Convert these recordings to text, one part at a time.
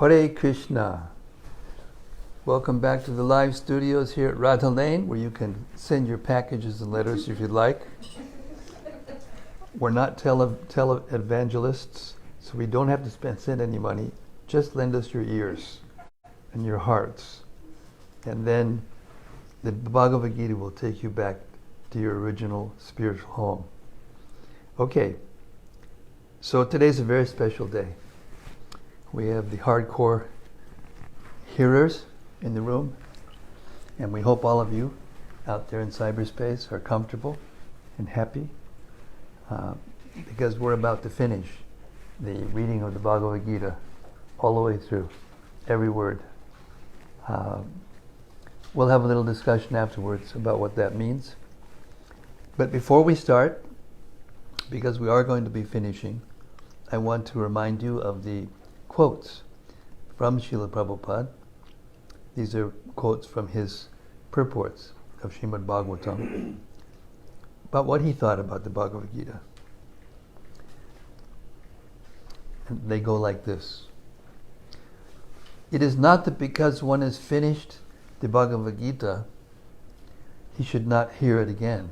Hare Krishna. Welcome back to the live studios here at Radha Lane, where you can send your packages and letters if you'd like. We're not tele-evangelists, so we don't have to send any money. Just lend us your ears and your hearts. And then the Bhagavad-gita will take you back to your original spiritual home. Okay, so today's a very special day. We have the hardcore hearers in the room, and we hope all of you out there in cyberspace are comfortable and happy, because we're about to finish the reading of the Bhagavad-gita all the way through, every word. We'll have a little discussion afterwards about what that means. But before we start, because we are going to be finishing, I want to remind you of the quotes from Srila Prabhupada. These are quotes from his purports of Srimad Bhagavatam about what he thought about the Bhagavad-gita. And they go like this. It is not that because one has finished the Bhagavad-gita, he should not hear it again.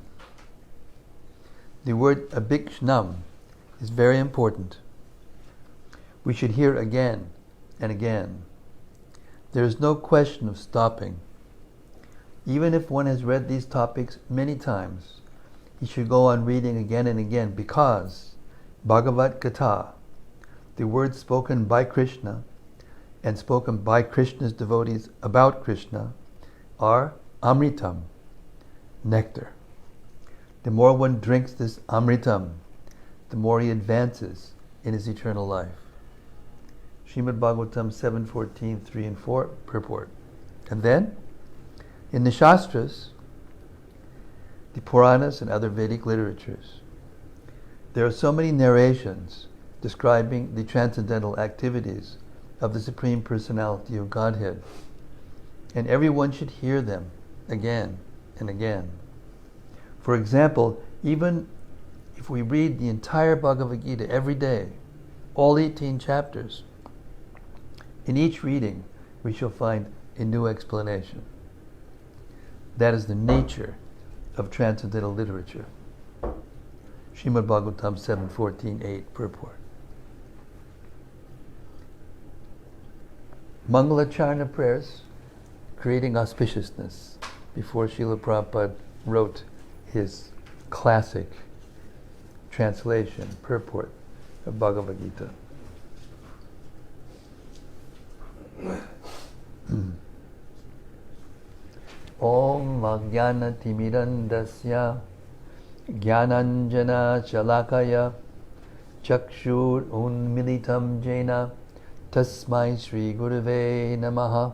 The word abhikshnam is very important. We should hear again and again. There is no question of stopping. Even if one has read these topics many times, he should go on reading again and again, because Bhagavad-gita, the words spoken by Krishna and spoken by Krishna's devotees about Krishna, are amritam, nectar. The more one drinks this amritam, the more he advances in his eternal life. Srimad Bhagavatam 7.14, 3 and 4 purport. And then, in the Shastras, the Puranas and other Vedic literatures, there are so many narrations describing the transcendental activities of the Supreme Personality of Godhead. And everyone should hear them again and again. For example, even if we read the entire Bhagavad-gita every day, all 18 chapters, in each reading we shall find a new explanation. That is the nature of transcendental literature. Srimad Bhagavatam 7.14, 8 purport. Mangalacharna prayers, creating auspiciousness, before Srila Prabhupada wrote his classic translation, purport of Bhagavad-gita. Om Ajnana Timirandasya Jnananjana Shalakaya Chakshur Unmilitam Jena Tasmai Shri Gurave Namaha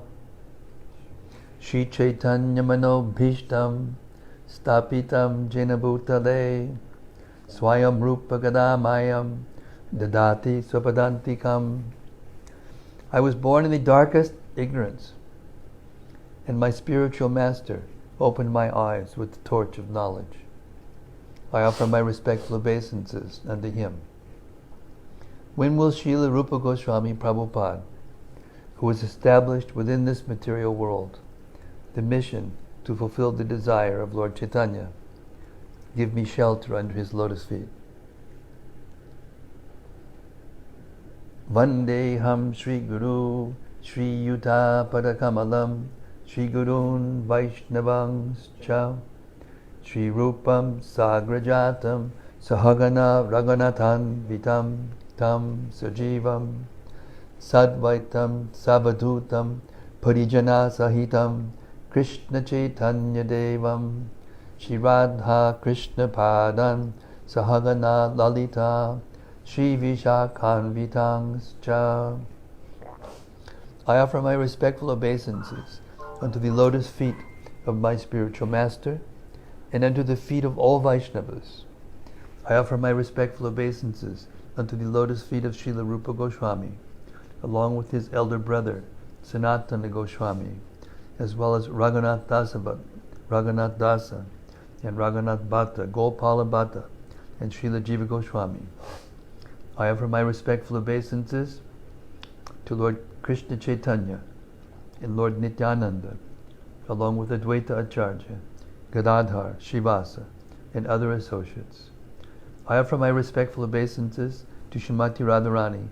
Shri Chaitanya Manobhishtam Stapitam Jena Bhutale Swayam Rupa Gadamayam Dadati Swapadantikam. I was born in the darkest ignorance, and my spiritual master opened my eyes with the torch of knowledge. I offer my respectful obeisances unto him. When will Srila Rupa Goswami Prabhupada, who is established within this material world, the mission to fulfill the desire of Lord Chaitanya, give me shelter under his lotus feet? Vandeham Shri Guru Shri Yuta Padakamalam Shri Gurun Vaishnavang Cha Shri Rupam Sagrajatam Sahagana Raganathan Vitam Tam Sajivam Sadvaitam Sabadhutam Parijana Sahitam Krishna Chaitanya Devam Shri Radha Krishna Padan Sahagana Lalita Shri Vishakhanvitangascha. I offer my respectful obeisances unto the lotus feet of my spiritual master, and unto the feet of all Vaishnavas. I offer my respectful obeisances unto the lotus feet of Srila Rupa Goswami, along with his elder brother, Sanatana Goswami, as well as Raghunath Dasa, and Raghunath Bhatta, Gopala Bhatta, and Srila Jiva Goswami. I offer my respectful obeisances to Lord Krishna Chaitanya and Lord Nityananda, along with Advaita Acharya, Gadadhar, Srivasa, and other associates. I offer my respectful obeisances to Srimati Radharani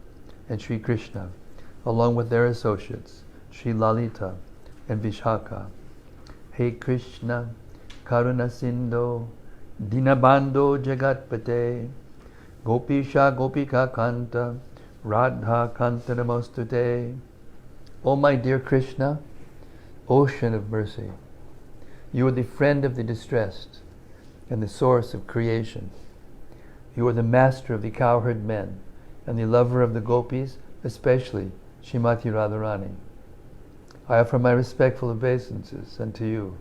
and Sri Krishna, along with their associates, Sri Lalita and Vishaka. Hey Krishna, Karuna Sindho, Dinabandho Jagatpate, Gopisha Gopika Kanta, Radha Kanta Namostute. O my dear Krishna, ocean of mercy, you are the friend of the distressed and the source of creation. You are the master of the cowherd men and the lover of the gopis, especially Srimati Radharani. I offer my respectful obeisances unto you.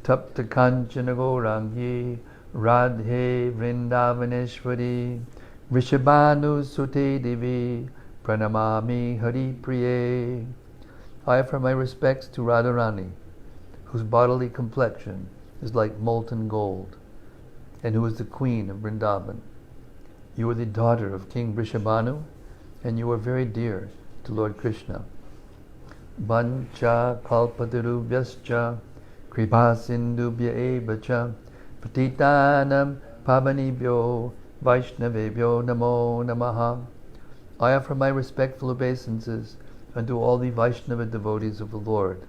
Tapta Kanchana Gaurangi Radhe Vrindavaneshwari Vrishabhanu Sute Devi Pranamami Hari Priye. I offer my respects to Radharani, whose bodily complexion is like molten gold, and who is the queen of Vrindavan. You are the daughter of King Vrishabhanu, and you are very dear to Lord Krishna. Vancha kalpatarubhyascha kripa sindubhya evacha patitanam pavanibhyo vaishnavebhyo namo namaha. I offer my respectful obeisances unto all the Vaishnava devotees of the Lord.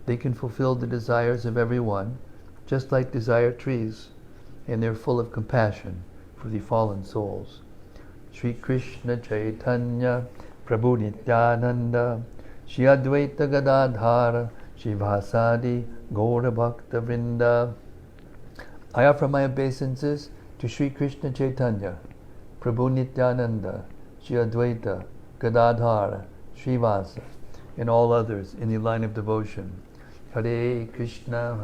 They can fulfill the desires of everyone, just like desire trees, and they're full of compassion for the fallen souls. Sri Krishna Chaitanya Prabhu Nityananda Shri Advaita Gadadhara Shivasadi Gaura Bhakta Vrinda. I offer my obeisances to Sri Krishna Chaitanya, Prabhu Nityananda, Shri Advaita, Gadadhara, Srivasa, and all others in the line of devotion. Hare Krishna,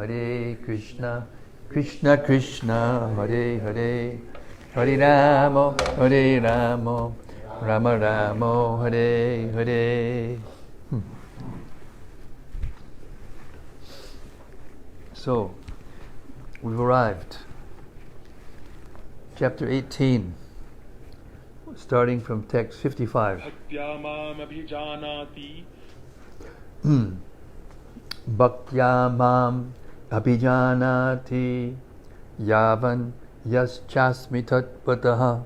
Krishna Krishna, Hare Hare, Hare Rama, Rama Rama, Hare Hare. So, we've arrived. Chapter 18, starting from text 55. Bhaktya mam abhijanati yavan yaschasmi tatpataha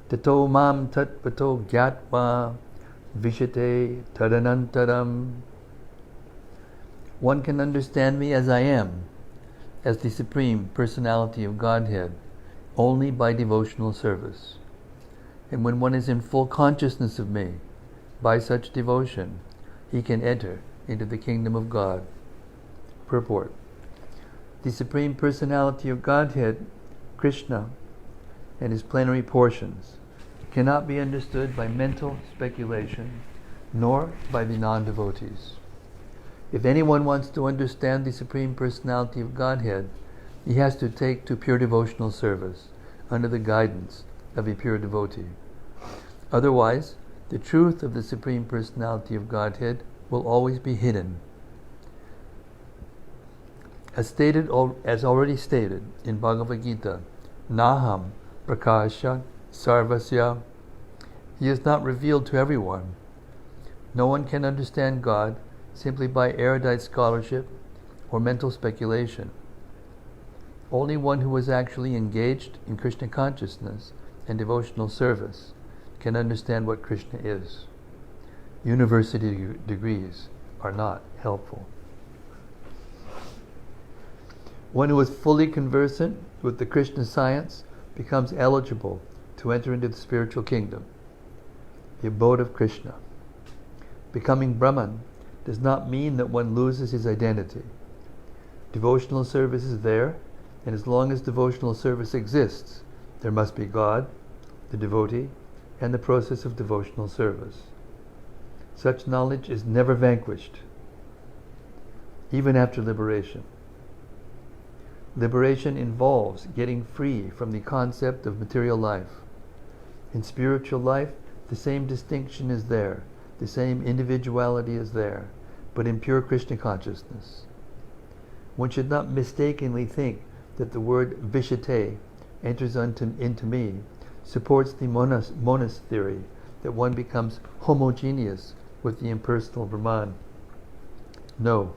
tato mam tatpato gyatva vishate tadanantaram. One can understand me as I am, as the Supreme Personality of Godhead, only by devotional service. And when one is in full consciousness of me, by such devotion, he can enter into the kingdom of God. Purport. The Supreme Personality of Godhead, Krishna, and his plenary portions cannot be understood by mental speculation, nor by the non-devotees. If anyone wants to understand the Supreme Personality of Godhead, he has to take to pure devotional service under the guidance of a pure devotee. Otherwise, the truth of the Supreme Personality of Godhead will always be hidden. As already stated in Bhagavad-gita, Naham Prakasha Sarvasya, he is not revealed to everyone. No one can understand God simply by erudite scholarship or mental speculation. Only one who is actually engaged in Krishna consciousness and devotional service can understand what Krishna is. University degrees are not helpful. One who is fully conversant with the Krishna science becomes eligible to enter into the spiritual kingdom, the abode of Krishna. Becoming Brahman does not mean that one loses his identity. Devotional service is there, and as long as devotional service exists, there must be God, the devotee, and the process of devotional service. Such knowledge is never vanquished, even after liberation. Liberation involves getting free from the concept of material life. In spiritual life, the same distinction is there, the same individuality is there, but in pure Krishna consciousness. One should not mistakenly think that the word vishate enters into me, supports the monist theory that one becomes homogeneous with the impersonal Brahman. No.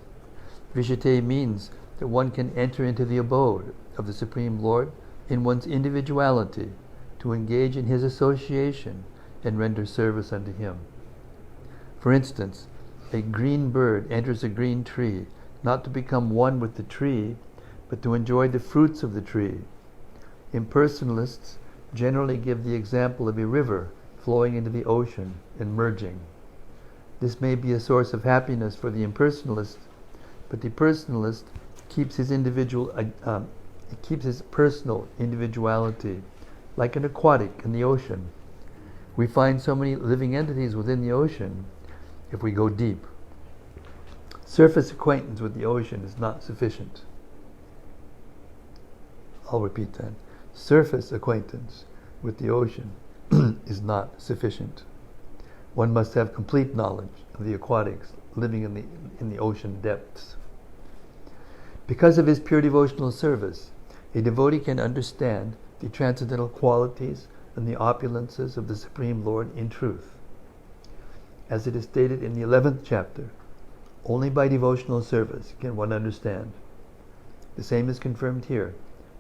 Vijate means that one can enter into the abode of the Supreme Lord in one's individuality, to engage in His association and render service unto Him. For instance, a green bird enters a green tree, not to become one with the tree, but to enjoy the fruits of the tree. Impersonalists generally give the example of a river flowing into the ocean and merging. This may be a source of happiness for the impersonalist, but the personalist keeps his personal individuality, like an aquatic in the ocean. We find so many living entities within the ocean if we go deep. Surface acquaintance with the ocean is not sufficient. I'll repeat that. Surface acquaintance with the ocean is not sufficient. One must have complete knowledge of the aquatics living in the ocean depths. Because of his pure devotional service, a devotee can understand the transcendental qualities and the opulences of the Supreme Lord in truth. As it is stated in the 11th chapter, only by devotional service can one understand. The same is confirmed here.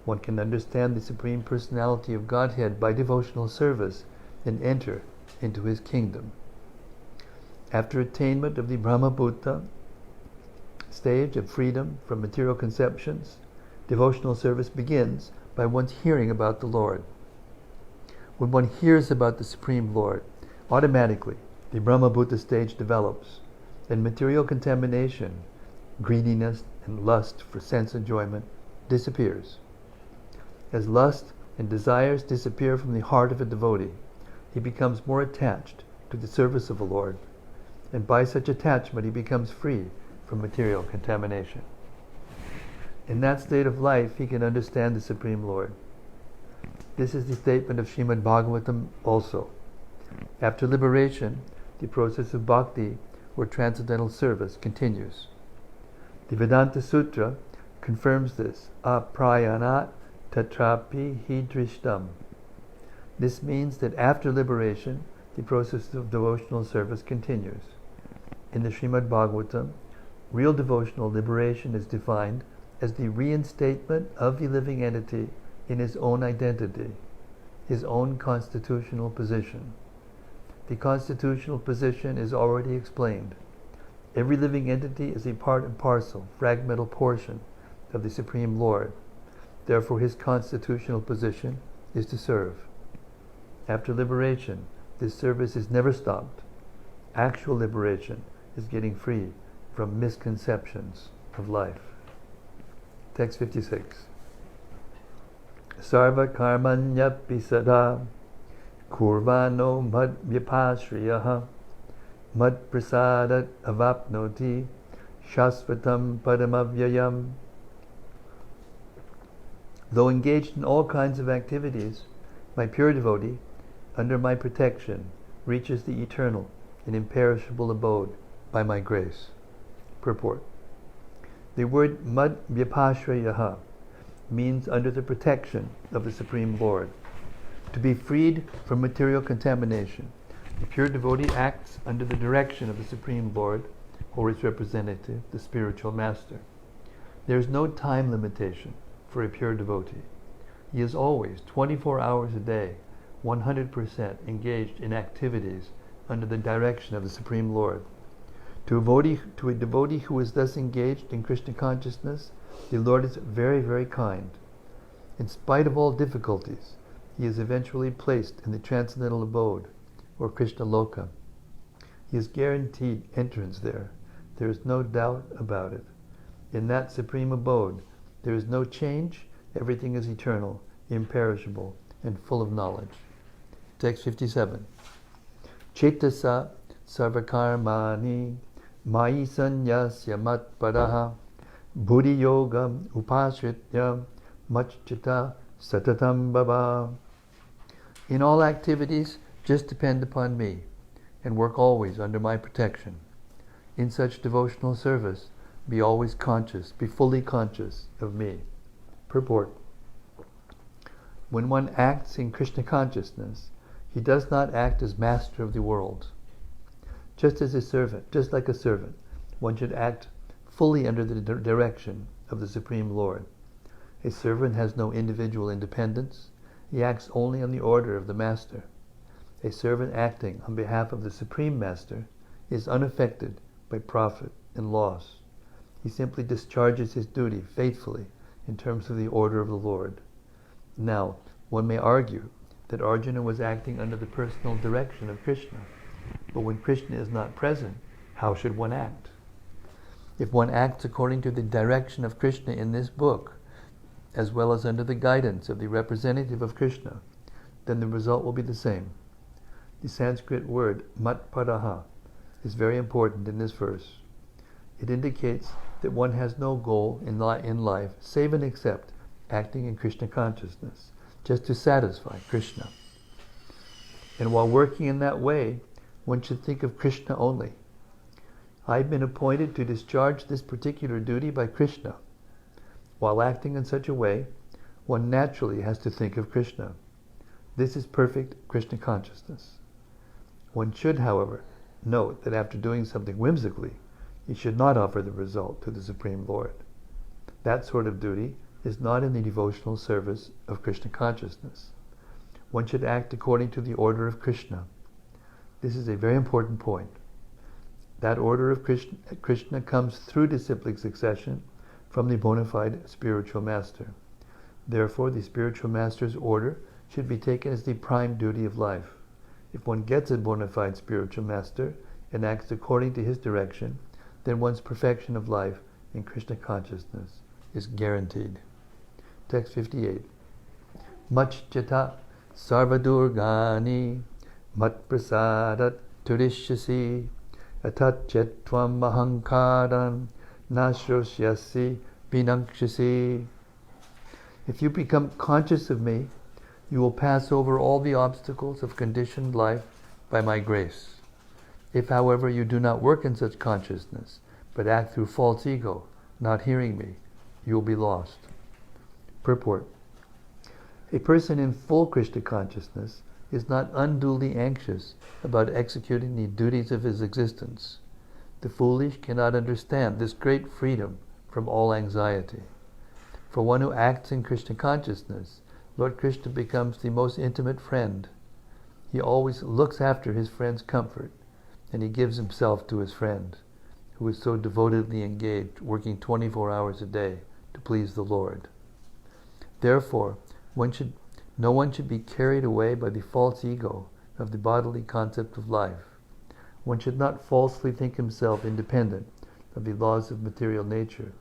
One can understand the Supreme Personality of Godhead by devotional service and enter into His kingdom. After attainment of the Brahma-bhuta stage of freedom from material conceptions, devotional service begins by one's hearing about the Lord. When one hears about the Supreme Lord, automatically the Brahma-bhuta stage develops, and material contamination, greediness and lust for sense enjoyment disappears. As lust and desires disappear from the heart of a devotee, he becomes more attached to the service of the Lord, and by such attachment he becomes free from material contamination. In that state of life he can understand the Supreme Lord. This is the statement of Srimad Bhagavatam also. After liberation, the process of bhakti or transcendental service continues. The Vedanta Sutra confirms this, aprayanat tatrapi hidrishtam. This means that after liberation, the process of devotional service continues. In the Srimad Bhagavatam, real devotional liberation is defined as the reinstatement of the living entity in his own identity, his own constitutional position. The constitutional position is already explained. Every living entity is a part and parcel, fragmental portion of the Supreme Lord. Therefore his constitutional position is to serve. After liberation, this service is never stopped. Actual liberation is getting free from misconceptions of life. Text 56. Sarva karmanyapi sada kurvano mad vyapashriyaha mad prasadat avapnoti shasvatam padamavyayam. Though engaged in all kinds of activities, my pure devotee, under my protection, reaches the eternal and imperishable abode by my grace. Purport. The word mad vyapashrayaha means under the protection of the Supreme Lord. To be freed from material contamination, the pure devotee acts under the direction of the Supreme Lord or his representative, the spiritual master. There is no time limitation for a pure devotee. He is always 24 hours a day, 100% engaged in activities under the direction of the Supreme Lord. To a devotee who is thus engaged in Krishna consciousness, the Lord is very, very kind. In spite of all difficulties, he is eventually placed in the transcendental abode, or Krishna Loka. He is guaranteed entrance there. There is no doubt about it. In that supreme abode, there is no change. Everything is eternal, imperishable, and full of knowledge. Text 57. Cetasa sarvakarmani mayi sanyasya matpadaha buddhi yogam upasritya machchita satatam bhava. In all activities, just depend upon me and work always under my protection. In such devotional service, be always conscious, be fully conscious of me. Purport. When one acts in Krishna consciousness, He does not act as master of the world. Just like a servant, one should act fully under the direction of the Supreme Lord. A servant has no individual independence. He acts only on the order of the master. A servant acting on behalf of the Supreme Master is unaffected by profit and loss. He simply discharges his duty faithfully in terms of the order of the Lord. Now, one may argue that Arjuna was acting under the personal direction of Krishna. But when Krishna is not present, how should one act? If one acts according to the direction of Krishna in this book, as well as under the guidance of the representative of Krishna, then the result will be the same. The Sanskrit word matpadaha is very important in this verse. It indicates that one has no goal in life save and except acting in Krishna consciousness, just to satisfy Krishna. And while working in that way, one should think of Krishna only. I've been appointed to discharge this particular duty by Krishna. While acting in such a way, one naturally has to think of Krishna. This is perfect Krishna consciousness. One should, however, note that after doing something whimsically, he should not offer the result to the Supreme Lord. That sort of duty is not in the devotional service of Krishna consciousness. One should act according to the order of Krishna. This is a very important point. That order of Krishna comes through disciplic succession from the bona fide spiritual master. Therefore, the spiritual master's order should be taken as the prime duty of life. If one gets a bona fide spiritual master and acts according to his direction, then one's perfection of life in Krishna consciousness is guaranteed. Text 58. Machjata sarvadurgani matprasadat turishyasi atachetvam ahankaran nasrosyasi vinakshasi. If you become conscious of me, you will pass over all the obstacles of conditioned life by my grace. If, however, you do not work in such consciousness, but act through false ego, not hearing me, you will be lost. Purport. A person in full Krishna consciousness is not unduly anxious about executing the duties of his existence. The foolish cannot understand this great freedom from all anxiety. For one who acts in Krishna consciousness, Lord Krishna becomes the most intimate friend. He always looks after his friend's comfort, and he gives himself to his friend, who is so devotedly engaged, working 24 hours a day to please the Lord. Therefore, no one should be carried away by the false ego of the bodily concept of life. One should not falsely think himself independent of the laws of material nature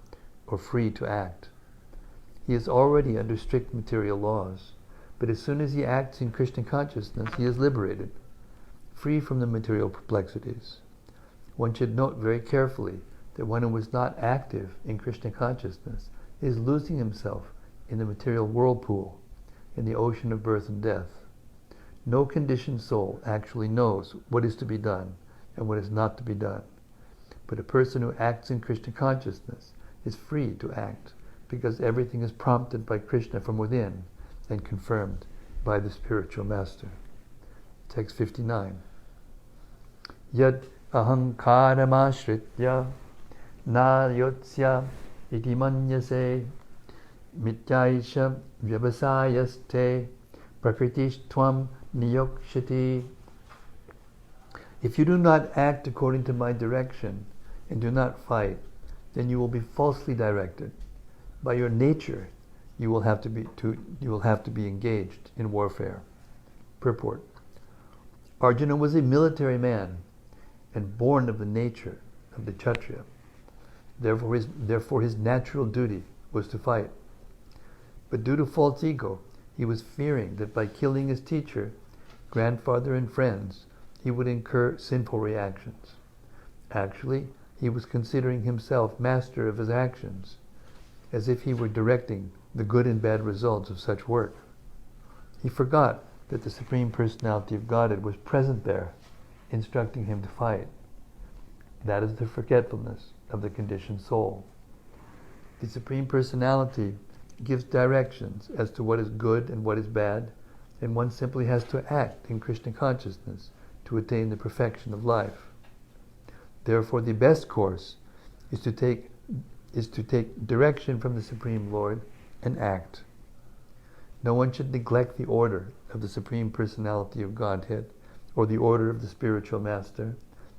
or free to act. He is already under strict material laws, but as soon as he acts in Krishna consciousness, he is liberated, free from the material perplexities. One should note very carefully that one who is not active in Krishna consciousness is losing himself in the material whirlpool, in the ocean of birth and death. No conditioned soul actually knows what is to be done and what is not to be done. But a person who acts in Krishna consciousness is free to act, because everything is prompted by Krishna from within and confirmed by the spiritual master. Text 59. Yad ahankaramashritya na yotsya iti manyase mityaisha vyavasayaste prakritistvam niyokshati. If you do not act according to my direction and do not fight, then you will be falsely directed. By your nature, you will have to be engaged in warfare. Purport. Arjuna was a military man and born of the nature of the Kshatriya. Therefore his natural duty was to fight. But due to false ego, he was fearing that by killing his teacher, grandfather, and friends, he would incur sinful reactions. Actually, he was considering himself master of his actions, as if he were directing the good and bad results of such work. He forgot that the Supreme Personality of Godhead was present there, instructing him to fight. That is the forgetfulness of the conditioned soul. The Supreme Personality gives directions as to what is good and what is bad, and one simply has to act in Krishna consciousness to attain the perfection of life. Therefore, the best course is to take direction from the Supreme Lord and act. No one should neglect the order of the Supreme Personality of Godhead, or the order of the spiritual master,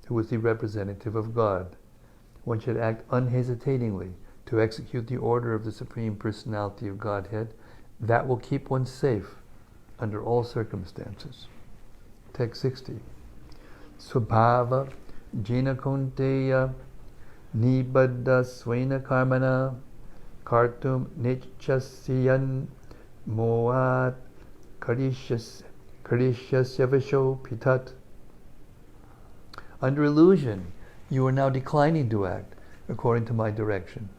who is the representative of God. One should act unhesitatingly to execute the order of the Supreme Personality of Godhead. That will keep one safe under all circumstances. Text 60. Swabhava jina kunteya nibbadda svena karmana kartum nichasyan moat karishyasya visho pitat. Under illusion, you are now declining to act according to my direction,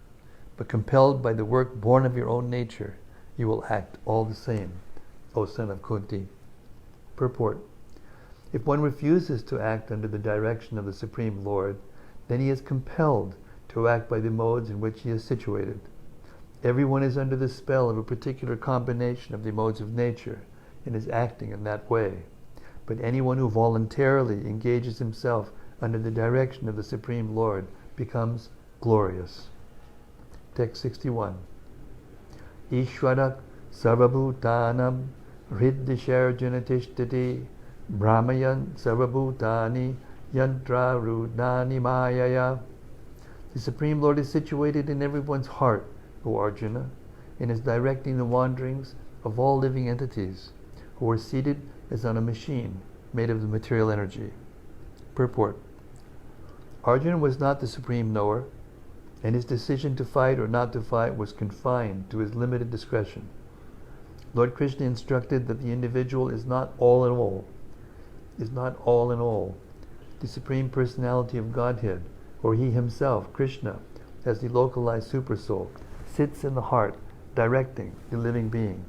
but compelled by the work born of your own nature, you will act all the same, O son of Kunti. Purport. If one refuses to act under the direction of the Supreme Lord, then he is compelled to act by the modes in which he is situated. Everyone is under the spell of a particular combination of the modes of nature and is acting in that way. But anyone who voluntarily engages himself under the direction of the Supreme Lord becomes glorious. Text 61. Ishwarak sarvabhutanam hriddisharjanatishtati brahmayan sarvabhutani yantra rudani mayaya. The Supreme Lord is situated in everyone's heart, O Arjuna, and is directing the wanderings of all living entities, who are seated as on a machine made of the material energy. Purport. Arjuna was not the supreme knower, and his decision to fight or not to fight was confined to his limited discretion. Lord Krishna instructed that the individual is not all in all. The Supreme Personality of Godhead, or he himself, Krishna, as the localized supersoul, sits in the heart, directing the living being.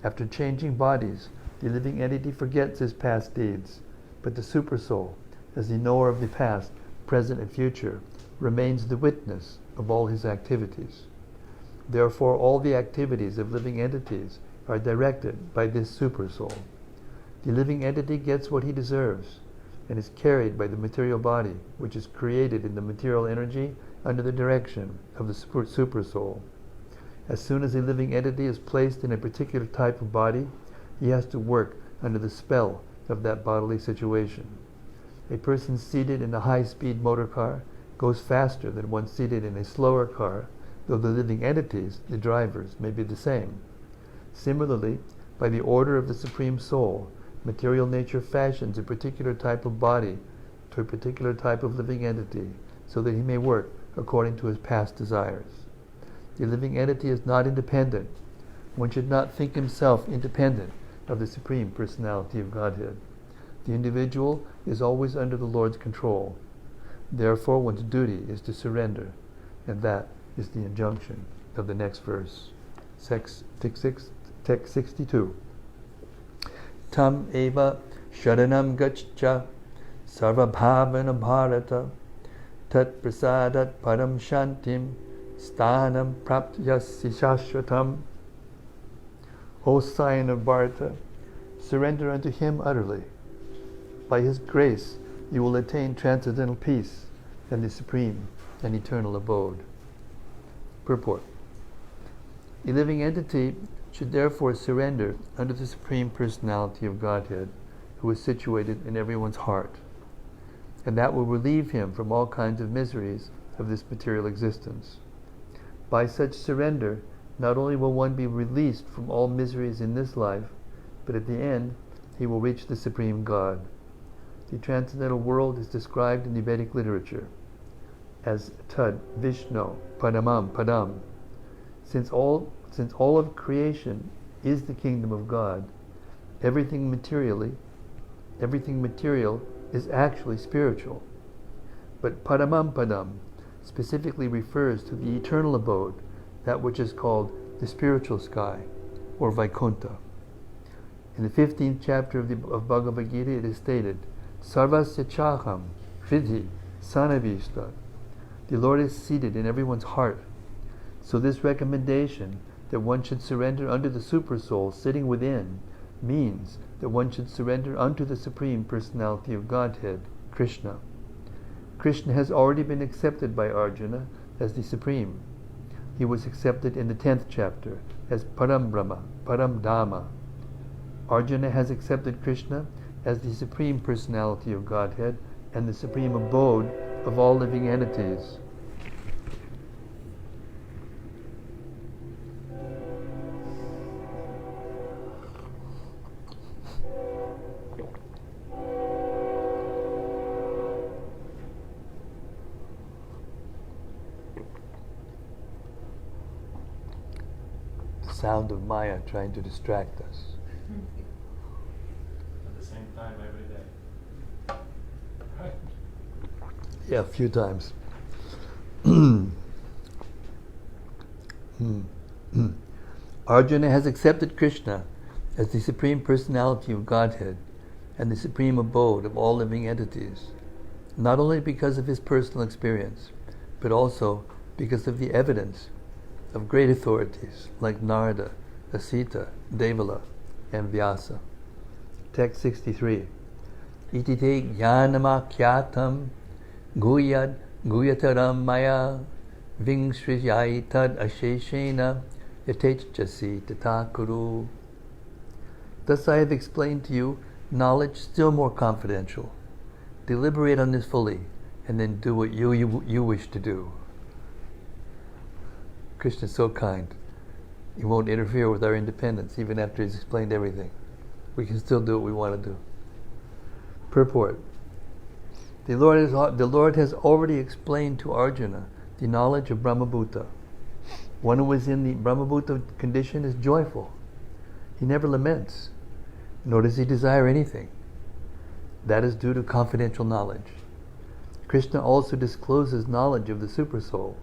After changing bodies, the living entity forgets his past deeds, but the supersoul, as the knower of the past, present, and future, remains the witness of all his activities. Therefore, all the activities of living entities are directed by this supersoul. The living entity gets what he deserves and is carried by the material body, which is created in the material energy under the direction of the supersoul. As soon as a living entity is placed in a particular type of body, he has to work under the spell of that bodily situation. A person seated in a high-speed motor car goes faster than one seated in a slower car, though the living entities, the drivers, may be the same. Similarly, by the order of the Supreme Soul, material nature fashions a particular type of body to a particular type of living entity, so that he may work according to his past desires. The living entity is not independent. One should not think himself independent of the Supreme Personality of Godhead. The individual is always under the Lord's control. Therefore, one's duty is to surrender, and that is the injunction of the next verse. Text 62. Tam eva sharanam gaccha sarvabhavana bharata tat prasadat param shantim sthanam praptyasi shashvatam. O Scion of Bharata, surrender unto him utterly. By his grace you will attain transcendental peace and the supreme and eternal abode. Purport. A living entity should therefore surrender under the Supreme Personality of Godhead, who is situated in everyone's heart, and that will relieve him from all kinds of miseries of this material existence. By such surrender, not only will one be released from all miseries in this life, but at the end he will reach the Supreme God. The transcendental world is described in the Vedic literature as Tad Vishnu Padamam Padam. Since all of creation is the kingdom of God, everything material is actually spiritual. But Padamam Padam specifically refers to the eternal abode, that which is called the spiritual sky, or Vaikuntha. In the 15th chapter of Bhagavad-gita, it is stated, Sarvasya chaham hridhi sanavishta. The Lord is seated in everyone's heart. So this recommendation that one should surrender under the Supersoul sitting within means that one should surrender unto the Supreme Personality of Godhead, Krishna. Krishna has already been accepted by Arjuna as the Supreme. He was accepted in the 10th chapter as Param Brahma, Param Dhamma. Arjuna has accepted Krishna as the Supreme Personality of Godhead and the supreme abode of all living entities. The sound of Maya trying to distract us. At the same time every day. Right. Yeah, a few times. Arjuna has accepted Krishna as the Supreme Personality of Godhead and the supreme abode of all living entities, not only because of his personal experience, but also because of the evidence of great authorities like Narada, Asita, Devala, and Vyasa. Text 63. Iti te jnanamakyatam guyad guyataram maya vingshriyai tad asheshena yatechasi tatakuru. Thus I have explained to you knowledge still more confidential. Deliberate on this fully, and then do what you wish to do. Krishna is so kind. He won't interfere with our independence, even after he's explained everything. We can still do what we want to do. Purport. The Lord has already explained to Arjuna the knowledge of Brahmabhuta. One who is in the Brahmabhuta condition is joyful. He never laments, nor does he desire anything. That is due to confidential knowledge. Krishna also discloses knowledge of the Supersoul.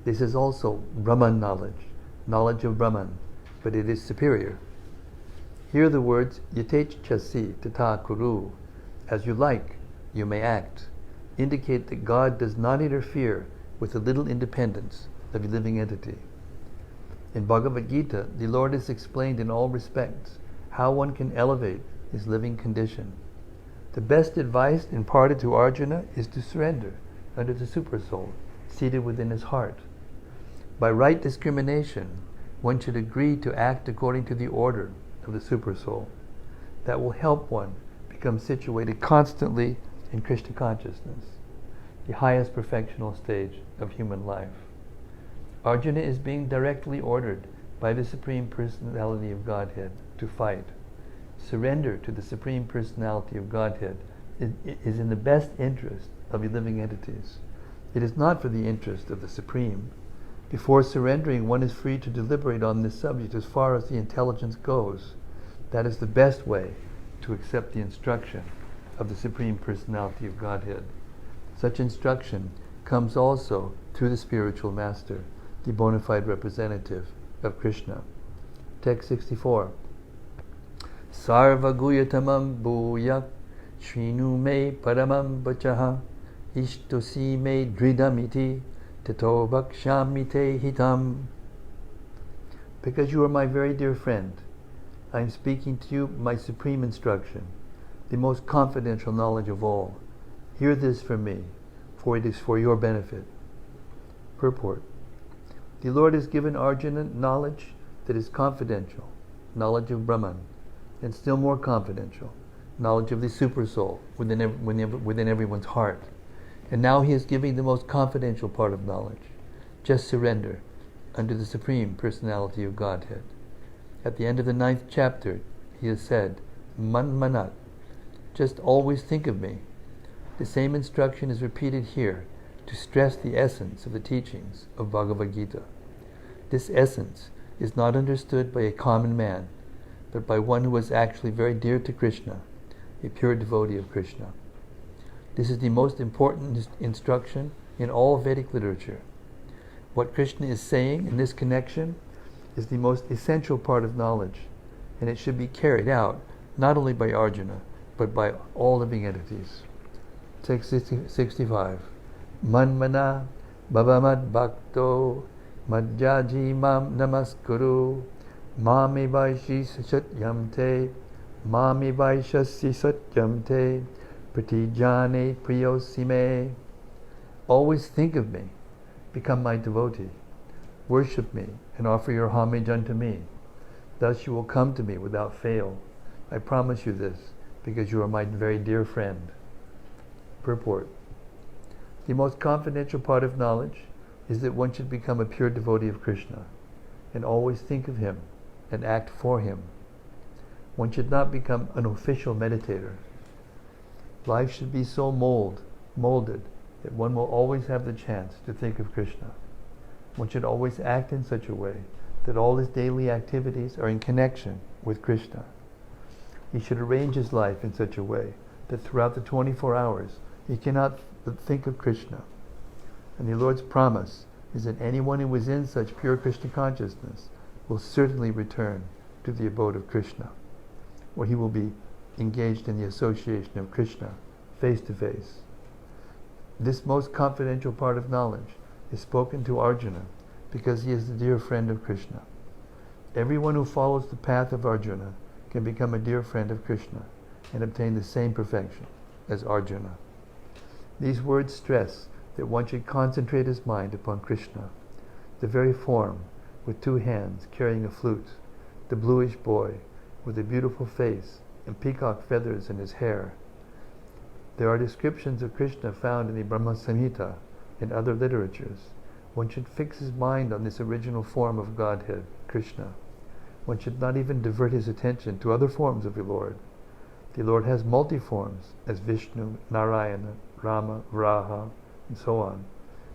This is also Brahman knowledge of Brahman, but it is superior. Here the words yatechasi tata kuru, as you like, you may act, indicate that God does not interfere with the little independence of a living entity. In Bhagavad-gita, the Lord has explained in all respects how one can elevate his living condition. The best advice imparted to Arjuna is to surrender under the Supersoul, seated within his heart. By right discrimination, one should agree to act according to the order of the Supersoul. That will help one become situated constantly in Krishna consciousness, the highest perfectional stage of human life. Arjuna is being directly ordered by the Supreme Personality of Godhead to fight. Surrender to the Supreme Personality of Godhead is in the best interest of the living entities. It is not for the interest of the Supreme. Before surrendering, one is free to deliberate on this subject as far as the intelligence goes. That is the best way to accept the instruction of the Supreme Personality of Godhead. Such instruction comes also through the spiritual master, the bona fide representative of Krishna. Text 64. Sarva guyatamam bhuyak shrinu me paramam vachaha ishtosi me dridamiti tato bhakshami te hitam. Because you are my very dear friend, I am speaking to you my supreme instruction, the most confidential knowledge of all. Hear this from me, for it is for your benefit. Purport. The Lord has given Arjuna knowledge that is confidential, knowledge of Brahman, and still more confidential, knowledge of the Supersoul within everyone's heart. And now he is giving the most confidential part of knowledge. Just surrender under the Supreme Personality of Godhead. At the end of the 9th chapter, he has said, Man manat, just always think of me. The same instruction is repeated here to stress the essence of the teachings of Bhagavad-gita. This essence is not understood by a common man, but by one who is actually very dear to Krishna, a pure devotee of Krishna. This is the most important instruction in all Vedic literature. What Krishna is saying in this connection is the most essential part of knowledge, and it should be carried out not only by Arjuna, but by all living entities. Text 65. Manmana bhavamad bhakto madhyaji mam namaskuru Mami Vaishi Satyam Te, Mami Vaishasi Satyam Te, Pratijane Priyosime. Always think of me, become my devotee, worship me, and offer your homage unto me. Thus you will come to me without fail. I promise you this, because you are my very dear friend. Purport. The most confidential part of knowledge is that one should become a pure devotee of Krishna, and always think of him, and act for him. One should not become an official meditator. Life should be so molded, that one will always have the chance to think of Krishna. One should always act in such a way that all his daily activities are in connection with Krishna. He should arrange his life in such a way that throughout the 24 hours he cannot but think of Krishna. And the Lord's promise is that anyone who is in such pure Krishna consciousness will certainly return to the abode of Krishna, where he will be engaged in the association of Krishna face to face. This most confidential part of knowledge is spoken to Arjuna because he is the dear friend of Krishna. Everyone who follows the path of Arjuna can become a dear friend of Krishna and obtain the same perfection as Arjuna. These words stress that one should concentrate his mind upon Krishna, the very form with 2 hands carrying a flute, the bluish boy with a beautiful face and peacock feathers in his hair. There are descriptions of Krishna found in the Brahma Samhita and other literatures. One should fix his mind on this original form of Godhead, Krishna. One should not even divert his attention to other forms of the Lord. The Lord has multi-forms as Vishnu, Narayana, Rama, Varaha, and so on.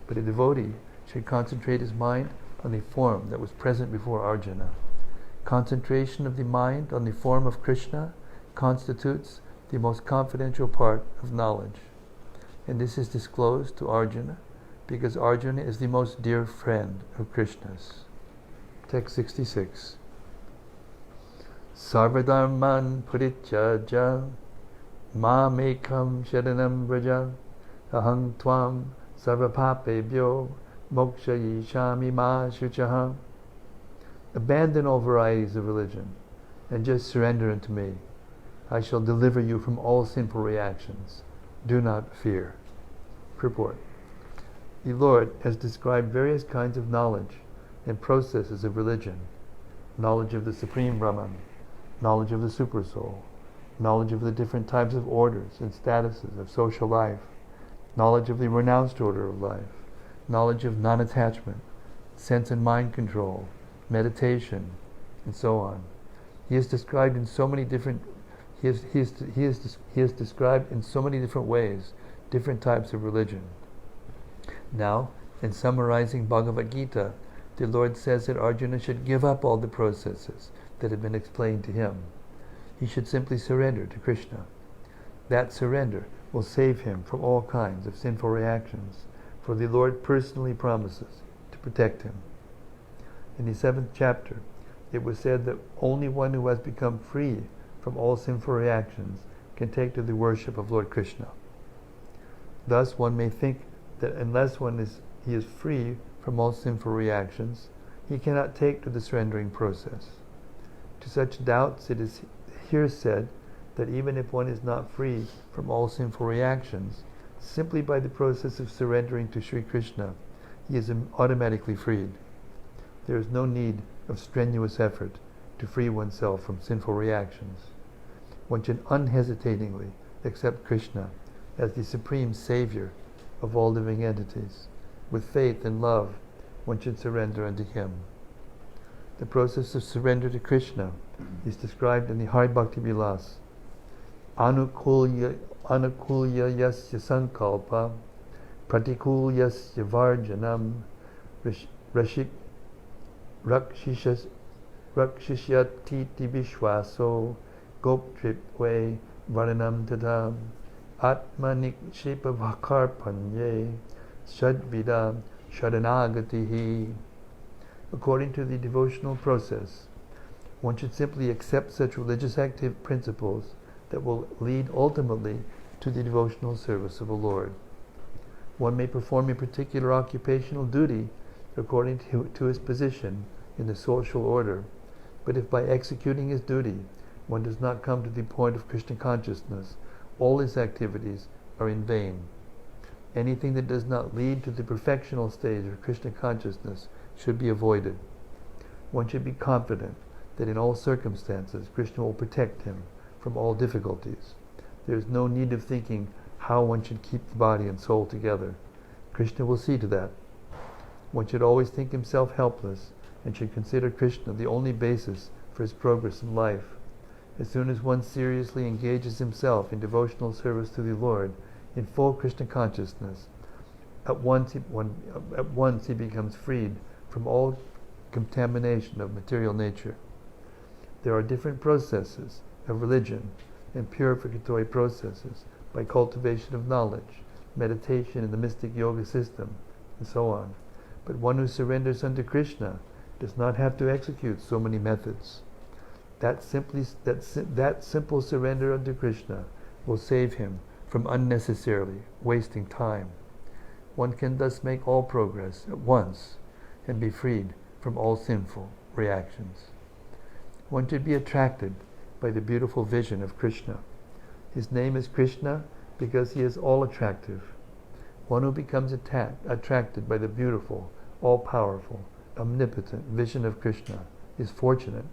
But a devotee should concentrate his mind on the form that was present before Arjuna. Concentration of the mind on the form of Krishna constitutes the most confidential part of knowledge. And this is disclosed to Arjuna because Arjuna is the most dear friend of Krishna's. Text 66. Sarvadharman purityajya mamekam sharanam vraja aham tvam sarvapapebhyo mokshayishami ma shuchaha. Abandon all varieties of religion and just surrender unto me. I shall deliver you from all sinful reactions. Do not fear. Purport. The Lord has described various kinds of knowledge and processes of religion. Knowledge of the Supreme Brahman, knowledge of the Supersoul, knowledge of the different types of orders and statuses of social life, knowledge of the renounced order of life, knowledge of non-attachment, sense and mind control, meditation, and so on. He is described in so many different He is described in so many different ways, different types of religion. Now, in summarizing Bhagavad-gita, the Lord says that Arjuna should give up all the processes that have been explained to him. He should simply surrender to Krishna. That surrender will save him from all kinds of sinful reactions, for the Lord personally promises to protect him. In the 7th chapter, it was said that only one who has become free from all sinful reactions can take to the worship of Lord Krishna. Thus one may think that unless he is free from all sinful reactions, he cannot take to the surrendering process. To such doubts it is here said that even if one is not free from all sinful reactions, simply by the process of surrendering to Sri Krishna, he is automatically freed. There is no need of strenuous effort to free oneself from sinful reactions. One should unhesitatingly accept Krishna as the supreme savior of all living entities. With faith and love, one should surrender unto him. The process of surrender to Krishna is described in the Hari Bhakti Vilas. Anukulya yasya sankalpa pratikulyasya varjanam rakshishyati vishwaso goptripve varanam tadam atmanik shepavakarpanye shadvidam sharanagatihi. According to the devotional process, one should simply accept such religious active principles that will lead ultimately to the devotional service of the Lord. One may perform a particular occupational duty according to his position in the social order, But if by executing his duty one does not come to the point of Krishna consciousness, all his activities are in vain. Anything that does not lead to the perfectional stage of Krishna consciousness should be avoided. One should be confident that in all circumstances Krishna will protect him from all difficulties. There is no need of thinking how one should keep the body and soul together. Krishna will see to that. One should always think himself helpless and should consider Krishna the only basis for his progress in life. As soon as one seriously engages himself in devotional service to the Lord in full Krishna consciousness, at once he becomes freed from all contamination of material nature. There are different processes of religion and purificatory processes by cultivation of knowledge, meditation in the mystic yoga system, and so on. But one who surrenders unto Krishna does not have to execute so many methods. That simple surrender unto Krishna will save him from unnecessarily wasting time. One can thus make all progress at once and be freed from all sinful reactions. One should be attracted by the beautiful vision of Krishna. His name is Krishna because he is all attractive. One who becomes attracted by the beautiful, all-powerful, omnipotent vision of Krishna is fortunate.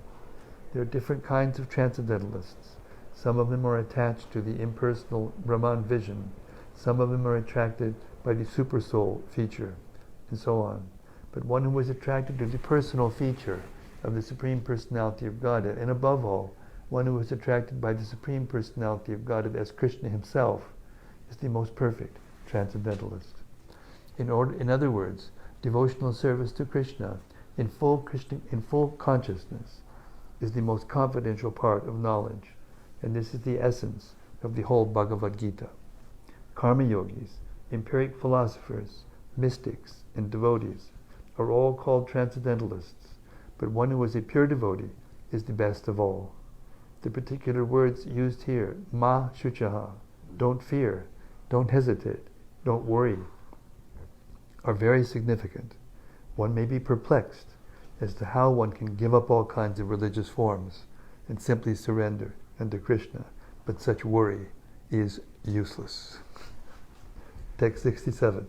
There are different kinds of transcendentalists. Some of them are attached to the impersonal Brahman vision. Some of them are attracted by the supersoul feature, and so on. But one who is attracted to the personal feature of the Supreme Personality of Godhead, and above all, one who is attracted by the Supreme Personality of Godhead as Krishna himself, is the most perfect transcendentalist. In other words, devotional service to Krishna in full consciousness is the most confidential part of knowledge, and this is the essence of the whole Bhagavad-gita. Karma yogis, empiric philosophers, mystics, and devotees are all called transcendentalists, but one who is a pure devotee is the best of all. The particular words used here, ma shuchaha, don't fear, don't hesitate, don't worry, are very significant. One may be perplexed as to how one can give up all kinds of religious forms and simply surrender unto Krishna, but such worry is useless. Text 67.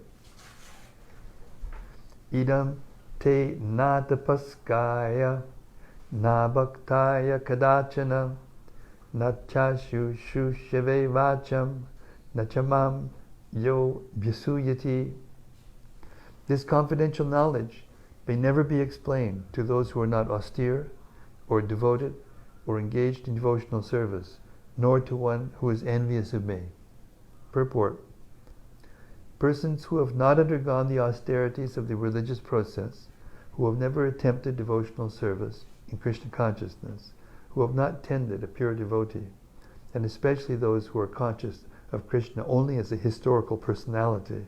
Idam te na tapaskaya na bhaktaya kadachana na chashu shushave vacham na chamam yo vyasuyati. This confidential knowledge may never be explained to those who are not austere or devoted or engaged in devotional service, nor to one who is envious of me. Purport. Persons who have not undergone the austerities of the religious process, who have never attempted devotional service in Krishna consciousness, who have not tended a pure devotee, and especially those who are conscious of Krishna only as a historical personality,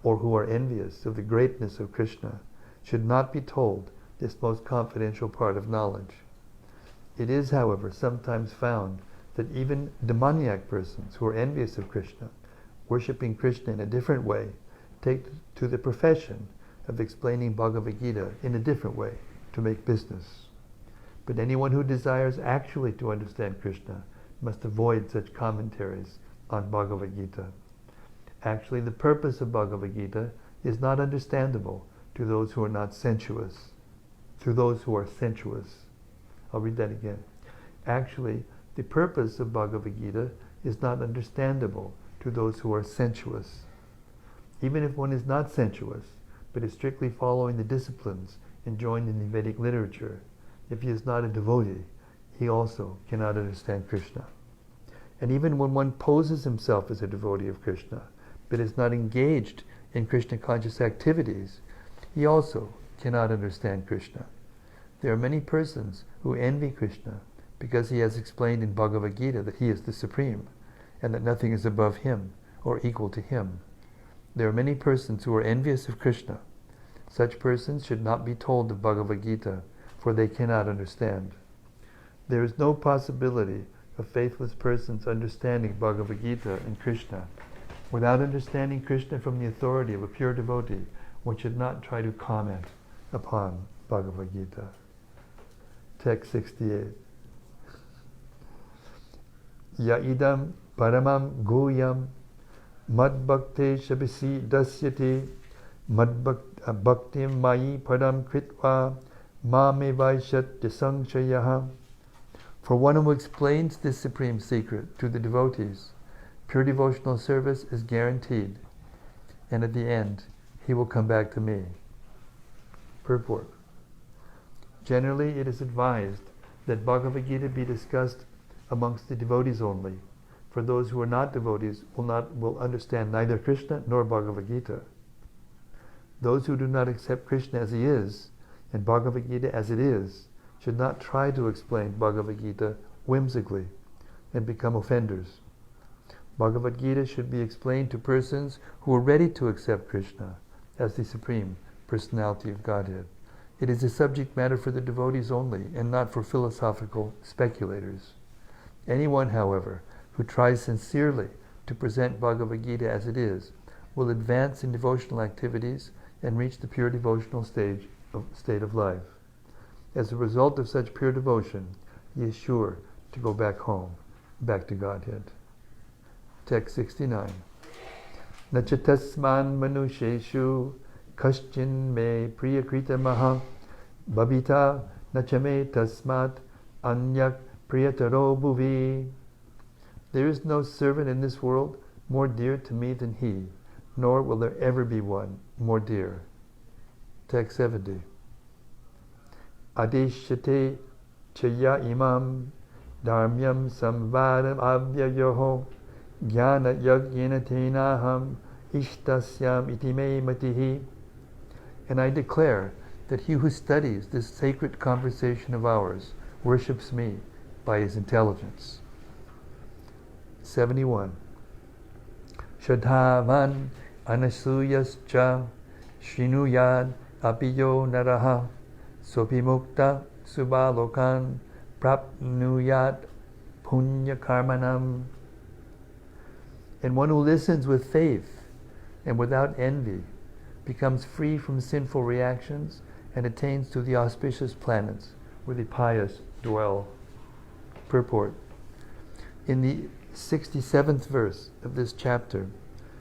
or who are envious of the greatness of Krishna, should not be told this most confidential part of knowledge. It is, however, sometimes found that even demoniac persons who are envious of Krishna, worshipping Krishna in a different way, take to the profession of explaining Bhagavad-gita in a different way to make business. But anyone who desires actually to understand Krishna must avoid such commentaries on Bhagavad-gita. Actually, the purpose of Bhagavad-gita is not understandable to those who are not sensuous, to those who are sensuous. I'll read that again. Actually, the purpose of Bhagavad-gita is not understandable to those who are sensuous. Even if one is not sensuous, but is strictly following the disciplines enjoined in the Vedic literature, if he is not a devotee, he also cannot understand Krishna. And even when one poses himself as a devotee of Krishna, but is not engaged in Krishna conscious activities, he also cannot understand Krishna. There are many persons who envy Krishna because he has explained in Bhagavad-gita that he is the Supreme and that nothing is above him or equal to him. There are many persons who are envious of Krishna. Such persons should not be told of Bhagavad-gita, for they cannot understand. There is no possibility of faithless persons understanding Bhagavad-gita and Krishna. Without understanding Krishna from the authority of a pure devotee, one should not try to comment upon Bhagavad-gita. Text 68. Yaidam paramam guyam madbhakte shabisi dasyate madbhaktim mayi padam kritva mame vaishat disangchayaha. For one who explains this supreme secret to the devotees, pure devotional service is guaranteed, and at the end, he will come back to me. Purport. Generally, it is advised that Bhagavad-gita be discussed amongst the devotees only, for those who are not devotees will understand neither Krishna nor Bhagavad-gita. Those who do not accept Krishna as he is, and Bhagavad-gita as it is, should not try to explain Bhagavad-gita whimsically and become offenders. Bhagavad-gita should be explained to persons who are ready to accept Krishna as the Supreme Personality of Godhead. It is a subject matter for the devotees only, and not for philosophical speculators. Anyone, however, who tries sincerely to present Bhagavad-gita as it is, will advance in devotional activities and reach the pure devotional state of life. As a result of such pure devotion, he is sure to go back home, back to Godhead. Text 69. Nachatasman manusheshu kaschin me priyakrita maha babita nachame tasmat anyak priyataro bhuvi. There is no servant in this world more dear to me than he, nor will there ever be one more dear. Text 70. Adeshyate chaya imam dharmyam samvadam avyayoho jnana yagyena tenaham ishtasyam iti me matihi. And I declare that he who studies this sacred conversation of ours worships me by his intelligence. 71. Shadhavan anasuyascha shrinuyad apiyo naraha sopi mukta subalokan prapnuyat punya karmanam. And one who listens with faith and without envy becomes free from sinful reactions and attains to the auspicious planets where the pious dwell. Purport. In the 67th verse of this chapter,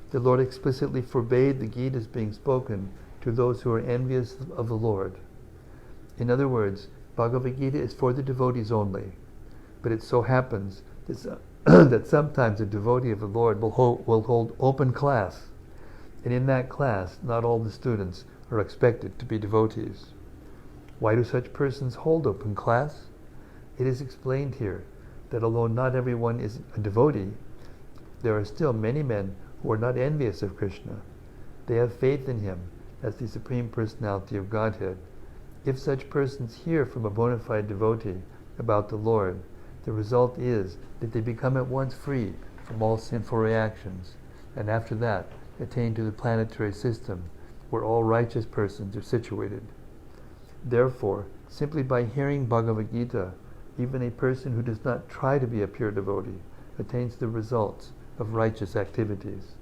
the Lord explicitly forbade the Gita's being spoken to those who are envious of the Lord. In other words, Bhagavad-gita is for the devotees only, but it so happens that sometimes a devotee of the Lord will hold open class, and in that class not all the students are expected to be devotees. Why do such persons hold open class? It is explained here that although not everyone is a devotee, there are still many men who are not envious of Krishna. They have faith in him as the Supreme Personality of Godhead. If such persons hear from a bona fide devotee about the Lord, the result is that they become at once free from all sinful reactions, and after that attain to the planetary system where all righteous persons are situated. Therefore, simply by hearing Bhagavad-gita, even a person who does not try to be a pure devotee attains the results of righteous activities.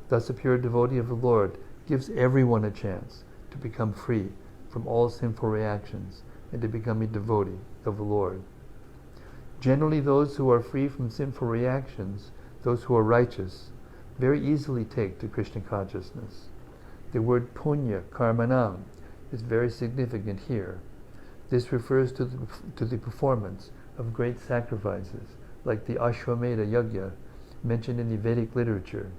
Thus a pure devotee of the Lord gives everyone a chance to become free from all sinful reactions and to become a devotee of the Lord. Generally, those who are free from sinful reactions, those who are righteous, very easily take to Krishna consciousness. The word punya, karmanam, is very significant here. This refers to the performance of great sacrifices, like the Ashwamedha Yajna mentioned in the Vedic literature.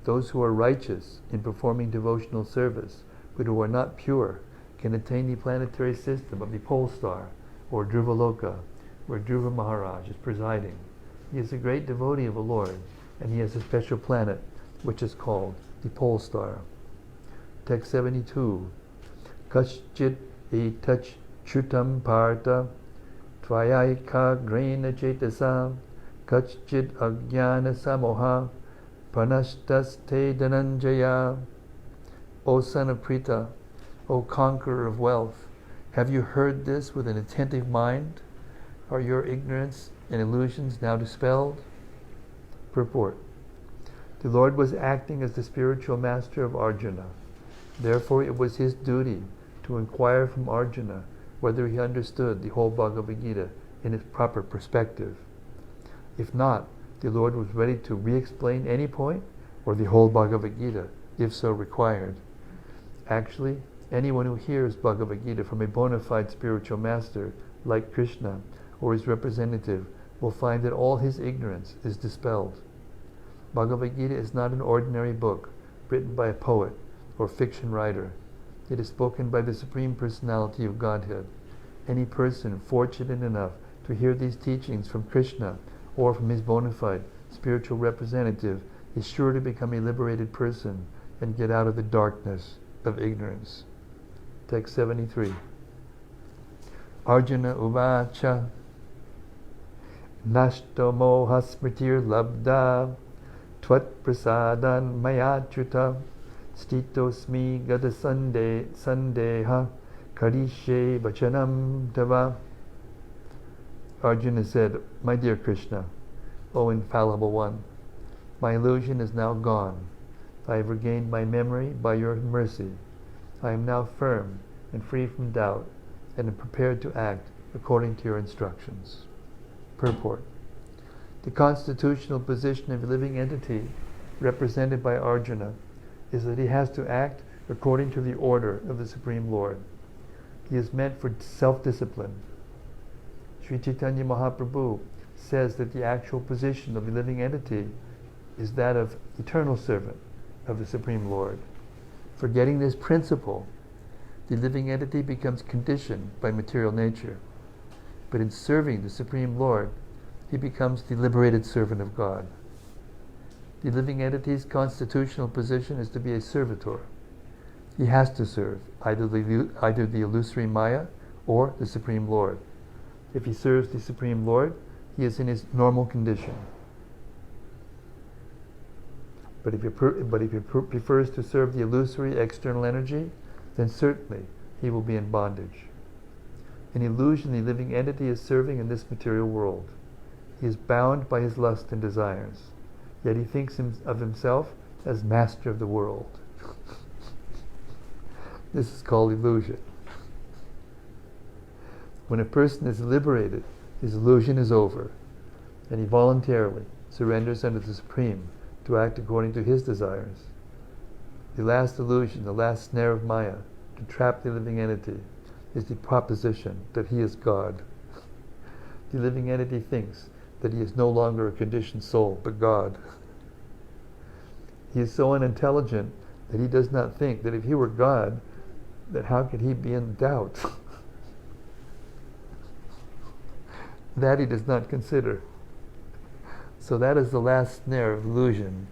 Those who are righteous in performing devotional service, but who are not pure, can attain the planetary system of the pole star, or Dhruvaloka, where Dhruva Maharaj is presiding. He is a great devotee of the Lord, and he has a special planet, which is called the pole star. Text 72. Kaschit etach chutam parta tvayayika grena chetasa kaschit ajnana samoha pranashtas te dhananjaya. O son of Pritha, O conqueror of wealth, have you heard this with an attentive mind? Are your ignorance and illusions now dispelled? Purport. The Lord was acting as the spiritual master of Arjuna. Therefore it was his duty to inquire from Arjuna whether he understood the whole Bhagavad-gita in its proper perspective. If not, the Lord was ready to re-explain any point or the whole Bhagavad-gita, if so required. Actually, anyone who hears Bhagavad-gita from a bona fide spiritual master like Krishna or his representative will find that all his ignorance is dispelled. Bhagavad-gita is not an ordinary book written by a poet or fiction writer. It is spoken by the Supreme Personality of Godhead. Any person fortunate enough to hear these teachings from Krishna or from his bona fide spiritual representative is sure to become a liberated person and get out of the darkness of ignorance. Text 73. Arjuna uvacha nashto moha smritir labda tvat prasadan mayachyuta stitosmi gada sandeha karishe bachanam tava. Arjuna said, "My dear Krishna, O infallible one, my illusion is now gone. I have regained my memory by your mercy. I am now firm and free from doubt, and am prepared to act according to your instructions." Purport. The constitutional position of a living entity, represented by Arjuna, is that he has to act according to the order of the Supreme Lord. He is meant for self-discipline. Sri Chaitanya Mahaprabhu says that the actual position of the living entity is that of eternal servant of the Supreme Lord. Forgetting this principle, the living entity becomes conditioned by material nature. But in serving the Supreme Lord, he becomes the liberated servant of God. The living entity's constitutional position is to be a servitor. He has to serve either the illusory Maya or the Supreme Lord. If he serves the Supreme Lord, he is in his normal condition. But if he prefers to serve the illusory external energy, then certainly he will be in bondage. In illusion, the living entity is serving in this material world. He is bound by his lust and desires, yet he thinks of himself as master of the world. This is called illusion. When a person is liberated, his illusion is over, and he voluntarily surrenders unto the Supreme to act according to his desires. The last illusion, the last snare of Maya, to trap the living entity, is the proposition that he is God. The living entity thinks that he is no longer a conditioned soul, but God. He is so unintelligent that he does not think that if he were God, that how could he be in doubt? That he does not consider. So that is the last snare of illusion.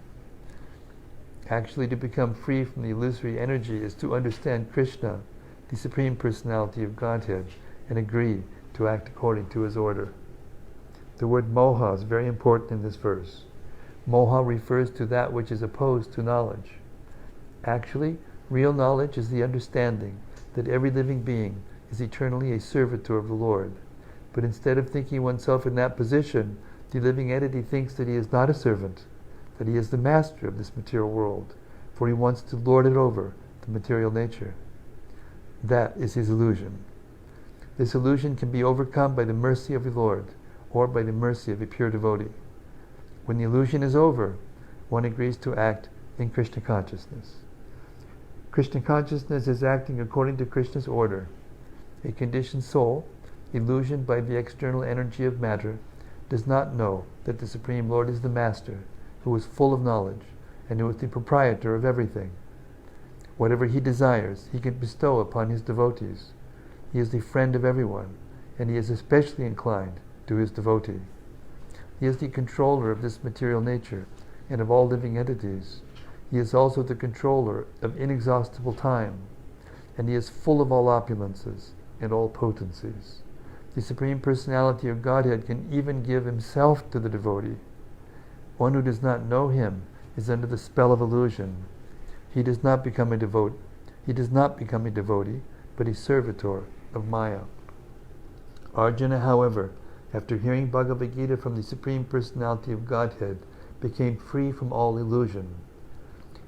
Actually, to become free from the illusory energy is to understand Krishna, the Supreme Personality of Godhead, and agree to act according to his order. The word moha is very important in this verse. Moha refers to that which is opposed to knowledge. Actually, real knowledge is the understanding that every living being is eternally a servitor of the Lord. But instead of thinking oneself in that position, the living entity thinks that he is not a servant, that he is the master of this material world, for he wants to lord it over the material nature. That is his illusion. This illusion can be overcome by the mercy of the Lord, or by the mercy of a pure devotee. When the illusion is over, one agrees to act in Krishna consciousness. Krishna consciousness is acting according to Krishna's order. A conditioned soul, illusioned by the external energy of matter, does not know that the Supreme Lord is the Master, who is full of knowledge, and who is the proprietor of everything. Whatever he desires, he can bestow upon his devotees. He is the friend of everyone, and he is especially inclined to his devotee. He is the controller of this material nature, and of all living entities. He is also the controller of inexhaustible time, and he is full of all opulences and all potencies. The Supreme Personality of Godhead can even give himself to the devotee. One who does not know him is under the spell of illusion. He does not become a devotee, but a servitor of Maya. Arjuna, however, after hearing Bhagavad-gita from the Supreme Personality of Godhead, became free from all illusion.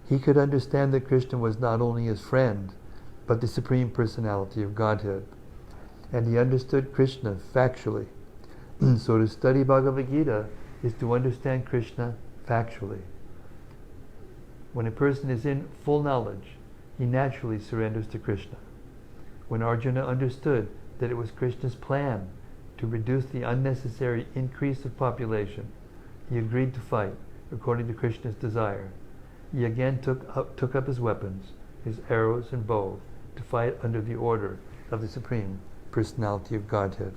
He could understand that Krishna was not only his friend, but the Supreme Personality of Godhead. and he understood Krishna factually. So to study Bhagavad-gita is to understand Krishna factually. When a person is in full knowledge, he naturally surrenders to Krishna. When Arjuna understood that it was Krishna's plan to reduce the unnecessary increase of population, he agreed to fight according to Krishna's desire. He again took up his weapons, his arrows and bow, to fight under the order of the Supreme Personality of Godhead.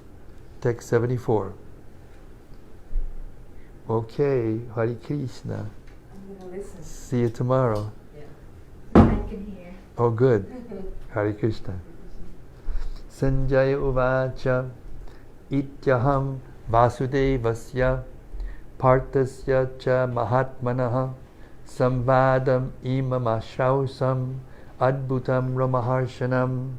Text 74. Okay, Hare Krishna. I'm going to listen. See you tomorrow. Yeah. I can hear. Oh, good. Hare Krishna. Sanjaya uvacha ityaham vasudevasya partasya cha mahatmanaha samvadam imamashrausam adbhutam ramaharshanam.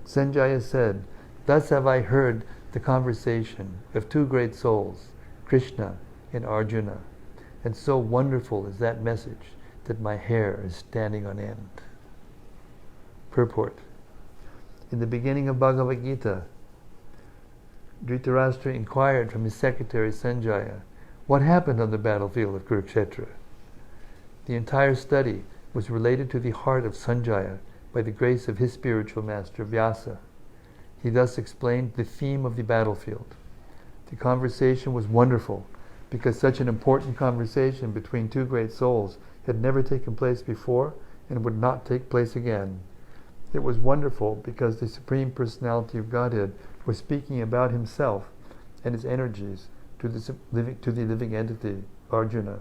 Sanjaya said, "Thus have I heard the conversation of two great souls, Krishna and Arjuna, and so wonderful is that message that my hair is standing on end." Purport. In the beginning of Bhagavad-gita, Dhritarashtra inquired from his secretary Sanjaya, what happened on the battlefield of Kurukshetra? The entire study was related to the heart of Sanjaya by the grace of his spiritual master Vyasa. He thus explained the theme of the battlefield. The conversation was wonderful because such an important conversation between two great souls had never taken place before and would not take place again. It was wonderful because the Supreme Personality of Godhead was speaking about himself and his energies to the living entity, Arjuna,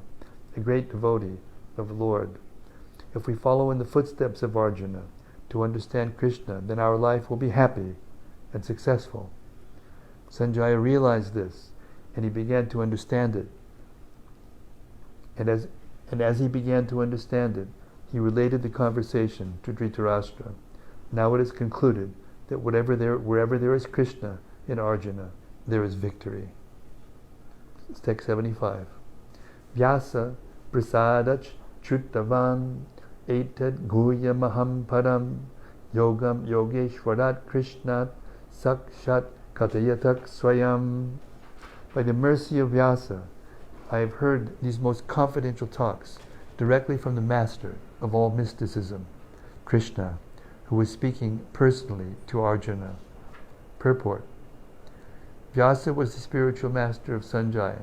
a great devotee of the Lord. If we follow in the footsteps of Arjuna to understand Krishna, then our life will be happy and successful. Sanjaya realized this, and he began to understand it. And as he began to understand it, he related the conversation to Dhritarashtra. Now it is concluded that wherever there is Krishna in Arjuna, there is victory. Text 75. Vyasa prasadach chuttavan etad guya maham param yogam yogeshwarat krishnat sakshat katayatak swayam. By the mercy of Vyasa, I have heard these most confidential talks directly from the master of all mysticism, Krishna, who was speaking personally to Arjuna. Purport. Vyasa was the spiritual master of Sanjaya,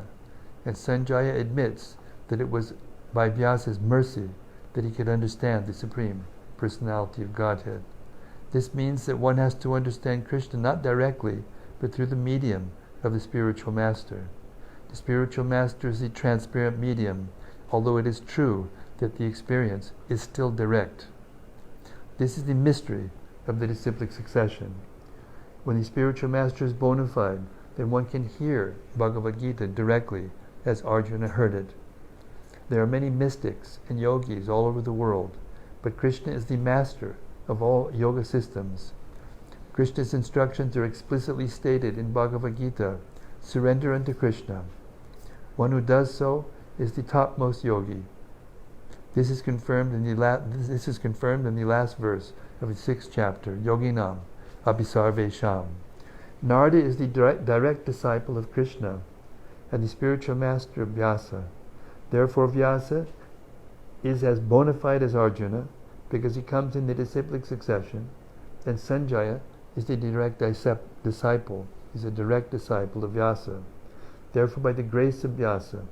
and Sanjaya admits that it was by Vyasa's mercy that he could understand the Supreme Personality of Godhead. This means that one has to understand Krishna not directly, but through the medium of the spiritual master. The spiritual master is the transparent medium, although it is true that the experience is still direct. This is the mystery of the disciplic succession. When the spiritual master is bona fide, then one can hear Bhagavad-gita directly as Arjuna heard it. There are many mystics and yogis all over the world, but Krishna is the master of all yoga systems. Krishna's instructions are explicitly stated in Bhagavad-gita: surrender unto Krishna. One who does so is the topmost yogi. This is confirmed in the last verse of the 6th chapter, Yoginam Abhisarvesham. Narada is the direct disciple of Krishna and the spiritual master of Vyasa. Therefore Vyasa is as bona fide as Arjuna because he comes in the disciplic succession, and Sanjaya is the direct disciple, is a direct disciple of Vyasa. Therefore by the grace of Vyasa,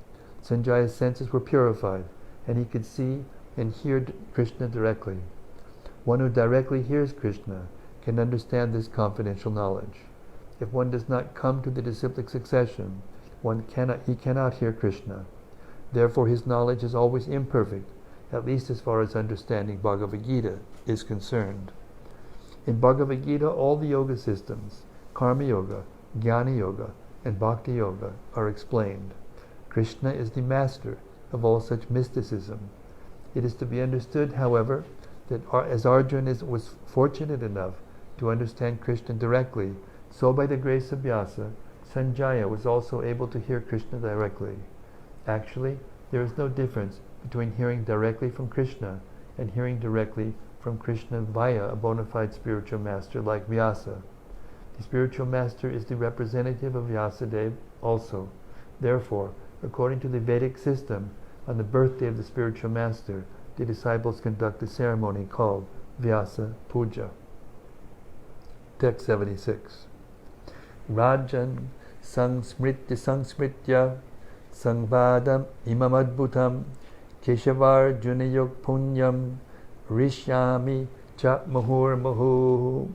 Sanjaya's senses were purified, and he could see and hear Krishna directly. One who directly hears Krishna can understand this confidential knowledge. If one does not come to the disciplic succession, he cannot hear Krishna. Therefore his knowledge is always imperfect, at least as far as understanding Bhagavad-gita is concerned. In Bhagavad-gita, all the yoga systems, Karma Yoga, Jnana Yoga, and Bhakti Yoga, are explained. Krishna is the master of all such mysticism. It is to be understood, however, that as Arjuna was fortunate enough to understand Krishna directly, so by the grace of Vyasa, Sanjaya was also able to hear Krishna directly. Actually, there is no difference between hearing directly from Krishna and hearing directly from Krishna via a bona fide spiritual master like Vyasa. The spiritual master is the representative of Vyasadeva also. Therefore, according to the Vedic system, on the birthday of the spiritual master, the disciples conduct a ceremony called Vyasa Puja. Text 76. Rajan Sangsmritya Sangvadam Imamadbhutam Keshavar Junayok Punyam Rishyami Cha Muhur Muhu.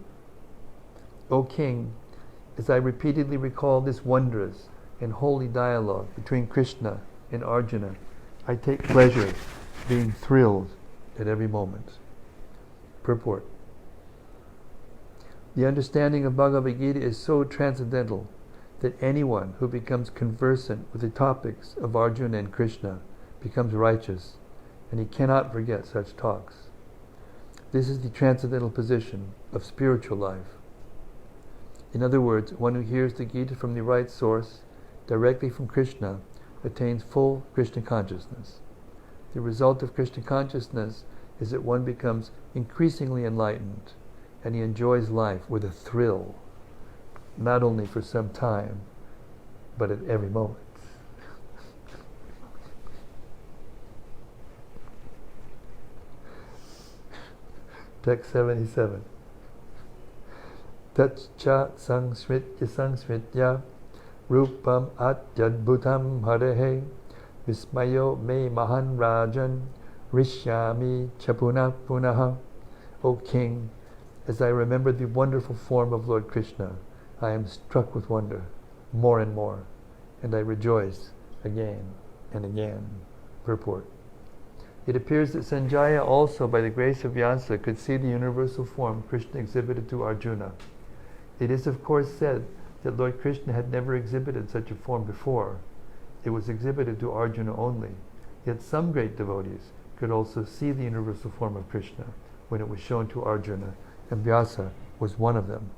O King, as I repeatedly recall this wondrous and holy dialogue between Krishna and Arjuna, I take pleasure being thrilled at every moment. Purport. The understanding of Bhagavad-gita is so transcendental that anyone who becomes conversant with the topics of Arjuna and Krishna becomes righteous, and he cannot forget such talks. This is the transcendental position of spiritual life. In other words, one who hears the Gita from the right source, directly from Krishna, attains full Krishna consciousness. The result of Krishna consciousness is that one becomes increasingly enlightened, and he enjoys life with a thrill, not only for some time, but at every moment. Text 77. Tatcha sangsmitya rupam atyadbhutam harehe vismayo me mahan rajan rishyami chapuna punaha. O King, as I remember the wonderful form of Lord Krishna, I am struck with wonder more and more, and I rejoice again and again. Purport. It appears that Sanjaya also, by the grace of Vyasa, could see the universal form Krishna exhibited to Arjuna. It is of course said that Lord Krishna had never exhibited such a form before. It was exhibited to Arjuna only. Yet some great devotees could also see the universal form of Krishna when it was shown to Arjuna, and Vyasa was one of them.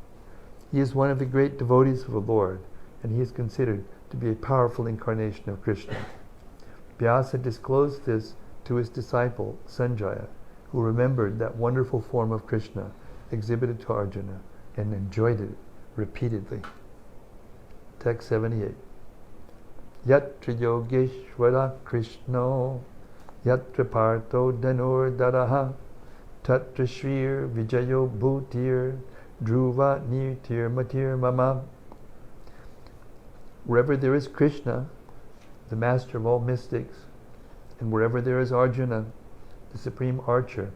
He is one of the great devotees of the Lord, and he is considered to be a powerful incarnation of Krishna. Vyasa disclosed this to his disciple Sanjaya, who remembered that wonderful form of Krishna exhibited to Arjuna and enjoyed it repeatedly. Text 78. Yatra Yogeshwara Krishno Yatra Partho Dhanur Daraha Tatra Shrir Vijayo Bhutir Dhruva Nirtir Matir Mama. Wherever there is Krishna, the master of all mystics, and wherever there is Arjuna, the supreme archer,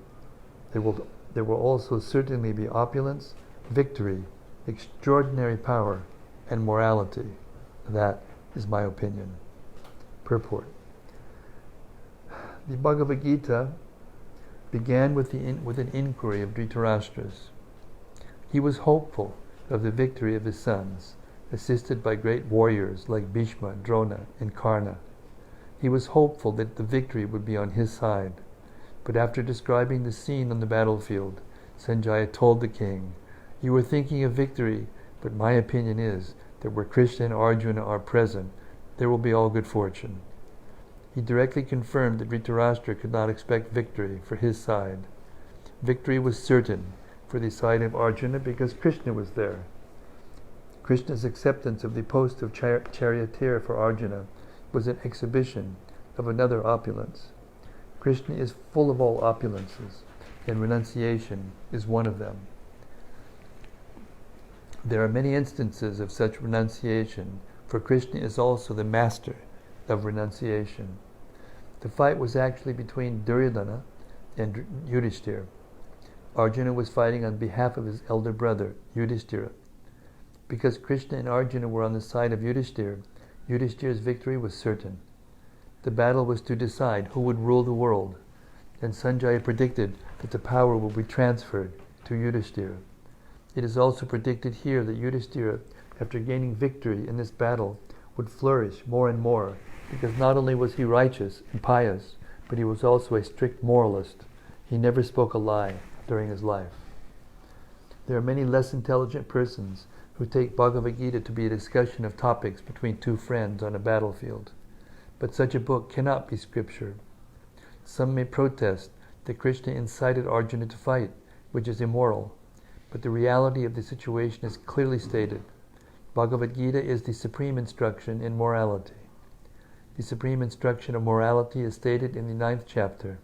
there will also certainly be opulence, victory, extraordinary power, and morality. That is my opinion. Purport. The Bhagavad-gita began with an inquiry of Dhritarashtra's. He was hopeful of the victory of his sons, assisted by great warriors like Bhishma, Drona, and Karna. He was hopeful that the victory would be on his side. But after describing the scene on the battlefield, Sanjaya told the king, "You were thinking of victory, but my opinion is that where Krishna and Arjuna are present, there will be all good fortune." He directly confirmed that Dhritarashtra could not expect victory for his side. Victory was certain for the side of Arjuna because Krishna was there. Krishna's acceptance of the post of charioteer for Arjuna was an exhibition of another opulence. Krishna is full of all opulences, and renunciation is one of them. There are many instances of such renunciation, for Krishna is also the master of renunciation. The fight was actually between Duryodhana and Yudhishthira. Arjuna was fighting on behalf of his elder brother, Yudhishthira. Because Krishna and Arjuna were on the side of Yudhishthira, Yudhishthira's victory was certain. The battle was to decide who would rule the world, and Sanjaya predicted that the power will be transferred to Yudhishthira. It is also predicted here that Yudhishthira, after gaining victory in this battle, would flourish more and more, because not only was he righteous and pious, but he was also a strict moralist. He never spoke a lie during his life. There are many less intelligent persons who take Bhagavad-gita to be a discussion of topics between two friends on a battlefield. But such a book cannot be scripture. Some may protest that Krishna incited Arjuna to fight, which is immoral. but the reality of the situation is clearly stated. Bhagavad-gita is the supreme instruction in morality. The supreme instruction of morality is stated in the 9th chapter,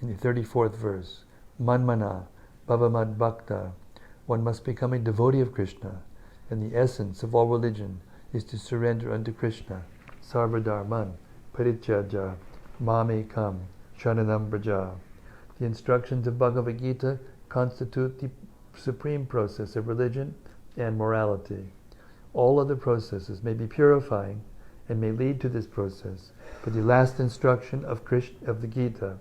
in the 34th verse. Manmana, bhavamad bhakta. One must become a devotee of Krishna, and the essence of all religion is to surrender unto Krishna. Sarvadharman, parityaja, mamekam, sharanam braja. The instructions of Bhagavad-gita constitute the supreme process of religion and morality. All other processes may be purifying and may lead to this process, but the last instruction of the Gita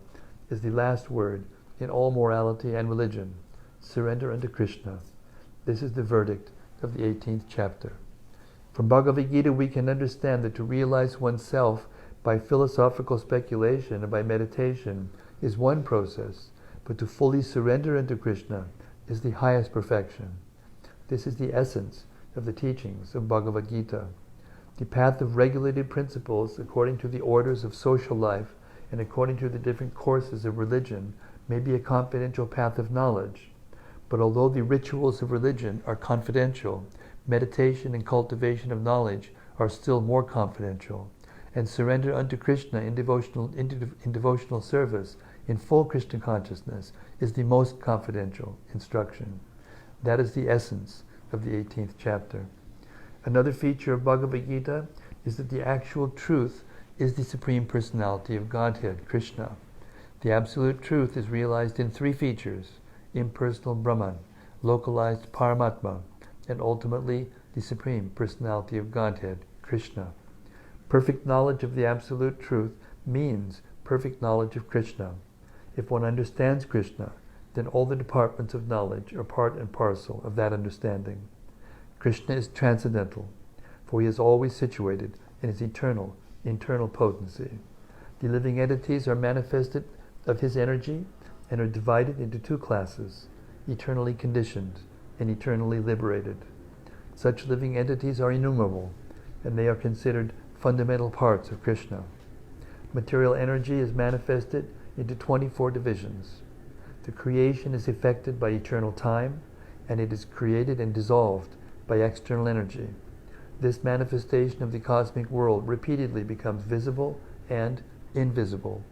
is the last word in all morality and religion. Surrender unto Krishna. This is the verdict of the 18th chapter. From Bhagavad-gita we can understand that to realize oneself by philosophical speculation and by meditation is one process, but to fully surrender unto Krishna is the highest perfection. This is the essence of the teachings of Bhagavad-gita. The path of regulated principles according to the orders of social life and according to the different courses of religion may be a confidential path of knowledge. But although the rituals of religion are confidential, meditation and cultivation of knowledge are still more confidential, and surrender unto Krishna in devotional service, in full Krishna consciousness, is the most confidential instruction. That is the essence of the 18th chapter. Another feature of Bhagavad-gita is that the actual truth is the Supreme Personality of Godhead, Krishna. The absolute truth is realized in three features: impersonal Brahman, localized Paramatma, and ultimately the Supreme Personality of Godhead, Krishna. Perfect knowledge of the absolute truth means perfect knowledge of Krishna. If one understands Krishna, then all the departments of knowledge are part and parcel of that understanding. Krishna is transcendental, for he is always situated in his eternal, internal potency. The living entities are manifested of his energy and are divided into two classes: eternally conditioned and eternally liberated. Such living entities are innumerable, and they are considered fundamental parts of Krishna. Material energy is manifested into 24 divisions. The creation is effected by eternal time, and it is created and dissolved by external energy. This manifestation of the cosmic world repeatedly becomes visible and invisible.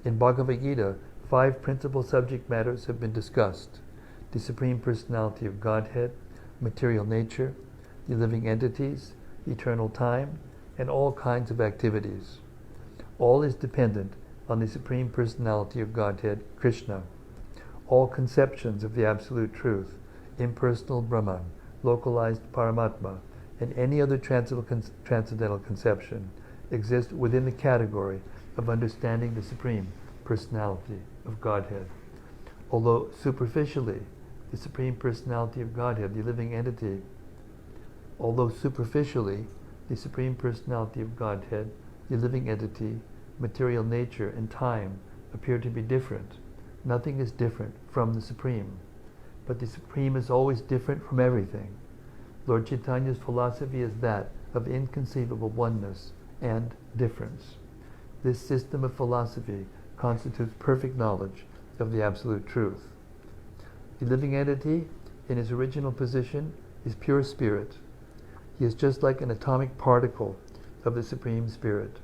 In Bhagavad-gita, 5 principal subject matters have been discussed: the Supreme Personality of Godhead, material nature, the living entities, eternal time, and all kinds of activities. All is dependent on the Supreme Personality of Godhead, Krishna. All conceptions of the Absolute Truth, impersonal Brahman, localized Paramatma, and any other transcendental conception exist within the category of understanding the Supreme Personality of Godhead. Although superficially, the Supreme Personality of Godhead, the living entity, material nature, and time appear to be different, nothing is different from the Supreme. But the Supreme is always different from everything. Lord Chaitanya's philosophy is that of inconceivable oneness and difference. This system of philosophy constitutes perfect knowledge of the Absolute Truth. The living entity, in his original position, is pure spirit. He is just like an atomic particle of the Supreme Spirit.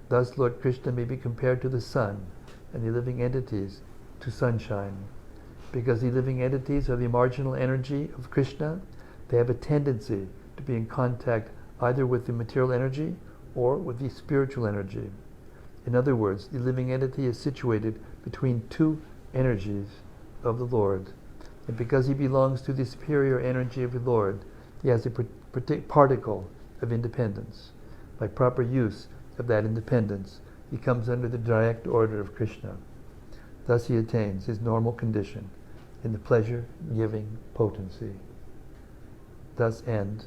Thus Lord Krishna may be compared to the sun, and the living entities to sunshine. Because the living entities are the marginal energy of Krishna, they have a tendency to be in contact either with the material energy or with the spiritual energy. In other words, the living entity is situated between two energies of the Lord. And because he belongs to the superior energy of the Lord, he has a particle of independence. By proper use of that independence, he comes under the direct order of Krishna. Thus he attains his normal condition in the pleasure-giving potency. Thus end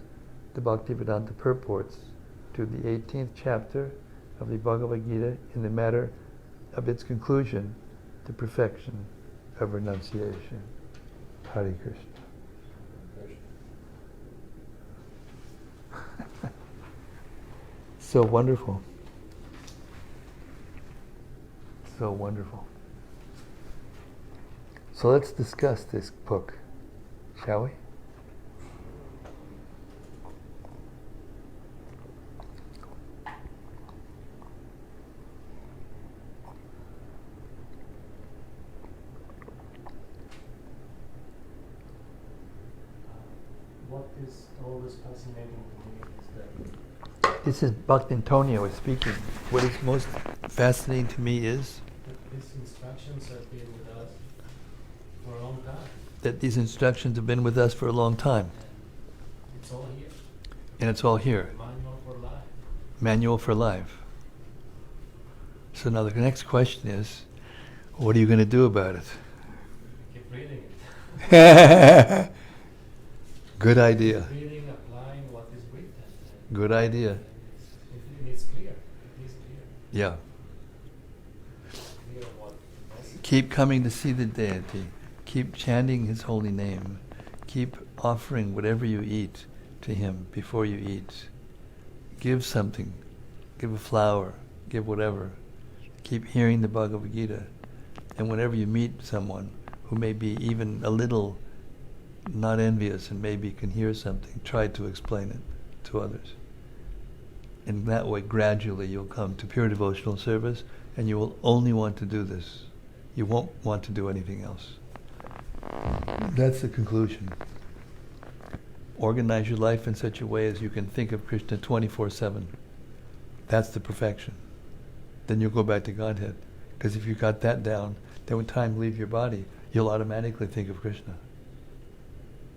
the Bhaktivedanta purports to the 18th chapter of the Bhagavad-gita in the matter of its conclusion, the perfection of renunciation. Hare Krishna. So wonderful. So wonderful. So let's discuss this book. Shall we? What is always fascinating to me is that This is Bhakti-Antonio is speaking. What is most fascinating to me is these instructions have been with us for a long time. that these instructions have been with us for a long time. And it's all here. And it's all here. Manual for life. Manual for life. So now the next question is, what are you going to do about it? Keep reading it. Good idea. Keep reading, applying what is written. Good idea. It's clear. It is clear. Yeah. Clear what the message. Keep coming to see the deity. Keep chanting his holy name. Keep offering whatever you eat to him before you eat. Give something. Give a flower. Give whatever. Keep hearing the Bhagavad-gita. And whenever you meet someone who may be even a little not envious and maybe can hear something, try to explain it to others. And that way, gradually, you'll come to pure devotional service, and you will only want to do this. You won't want to do anything else. That's the conclusion. Organize your life in such a way as you can think of Krishna 24/7. That's the perfection. Then you'll go back to Godhead. Because if you got that down, then when time leaves your body, you'll automatically think of Krishna.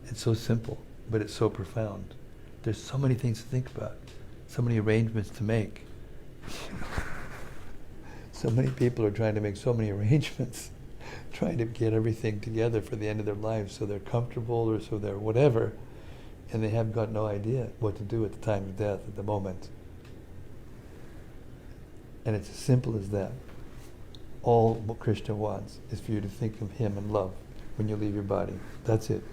It's so simple, but it's so profound. There's so many things to think about, so many arrangements to make. So many people are trying to make so many arrangements, trying to get everything together for the end of their lives so they're comfortable or so they're whatever, and they have got no idea what to do at the time of death, at the moment. And it's as simple as that. All what Krishna wants is for you to think of him in love when you leave your body. That's it.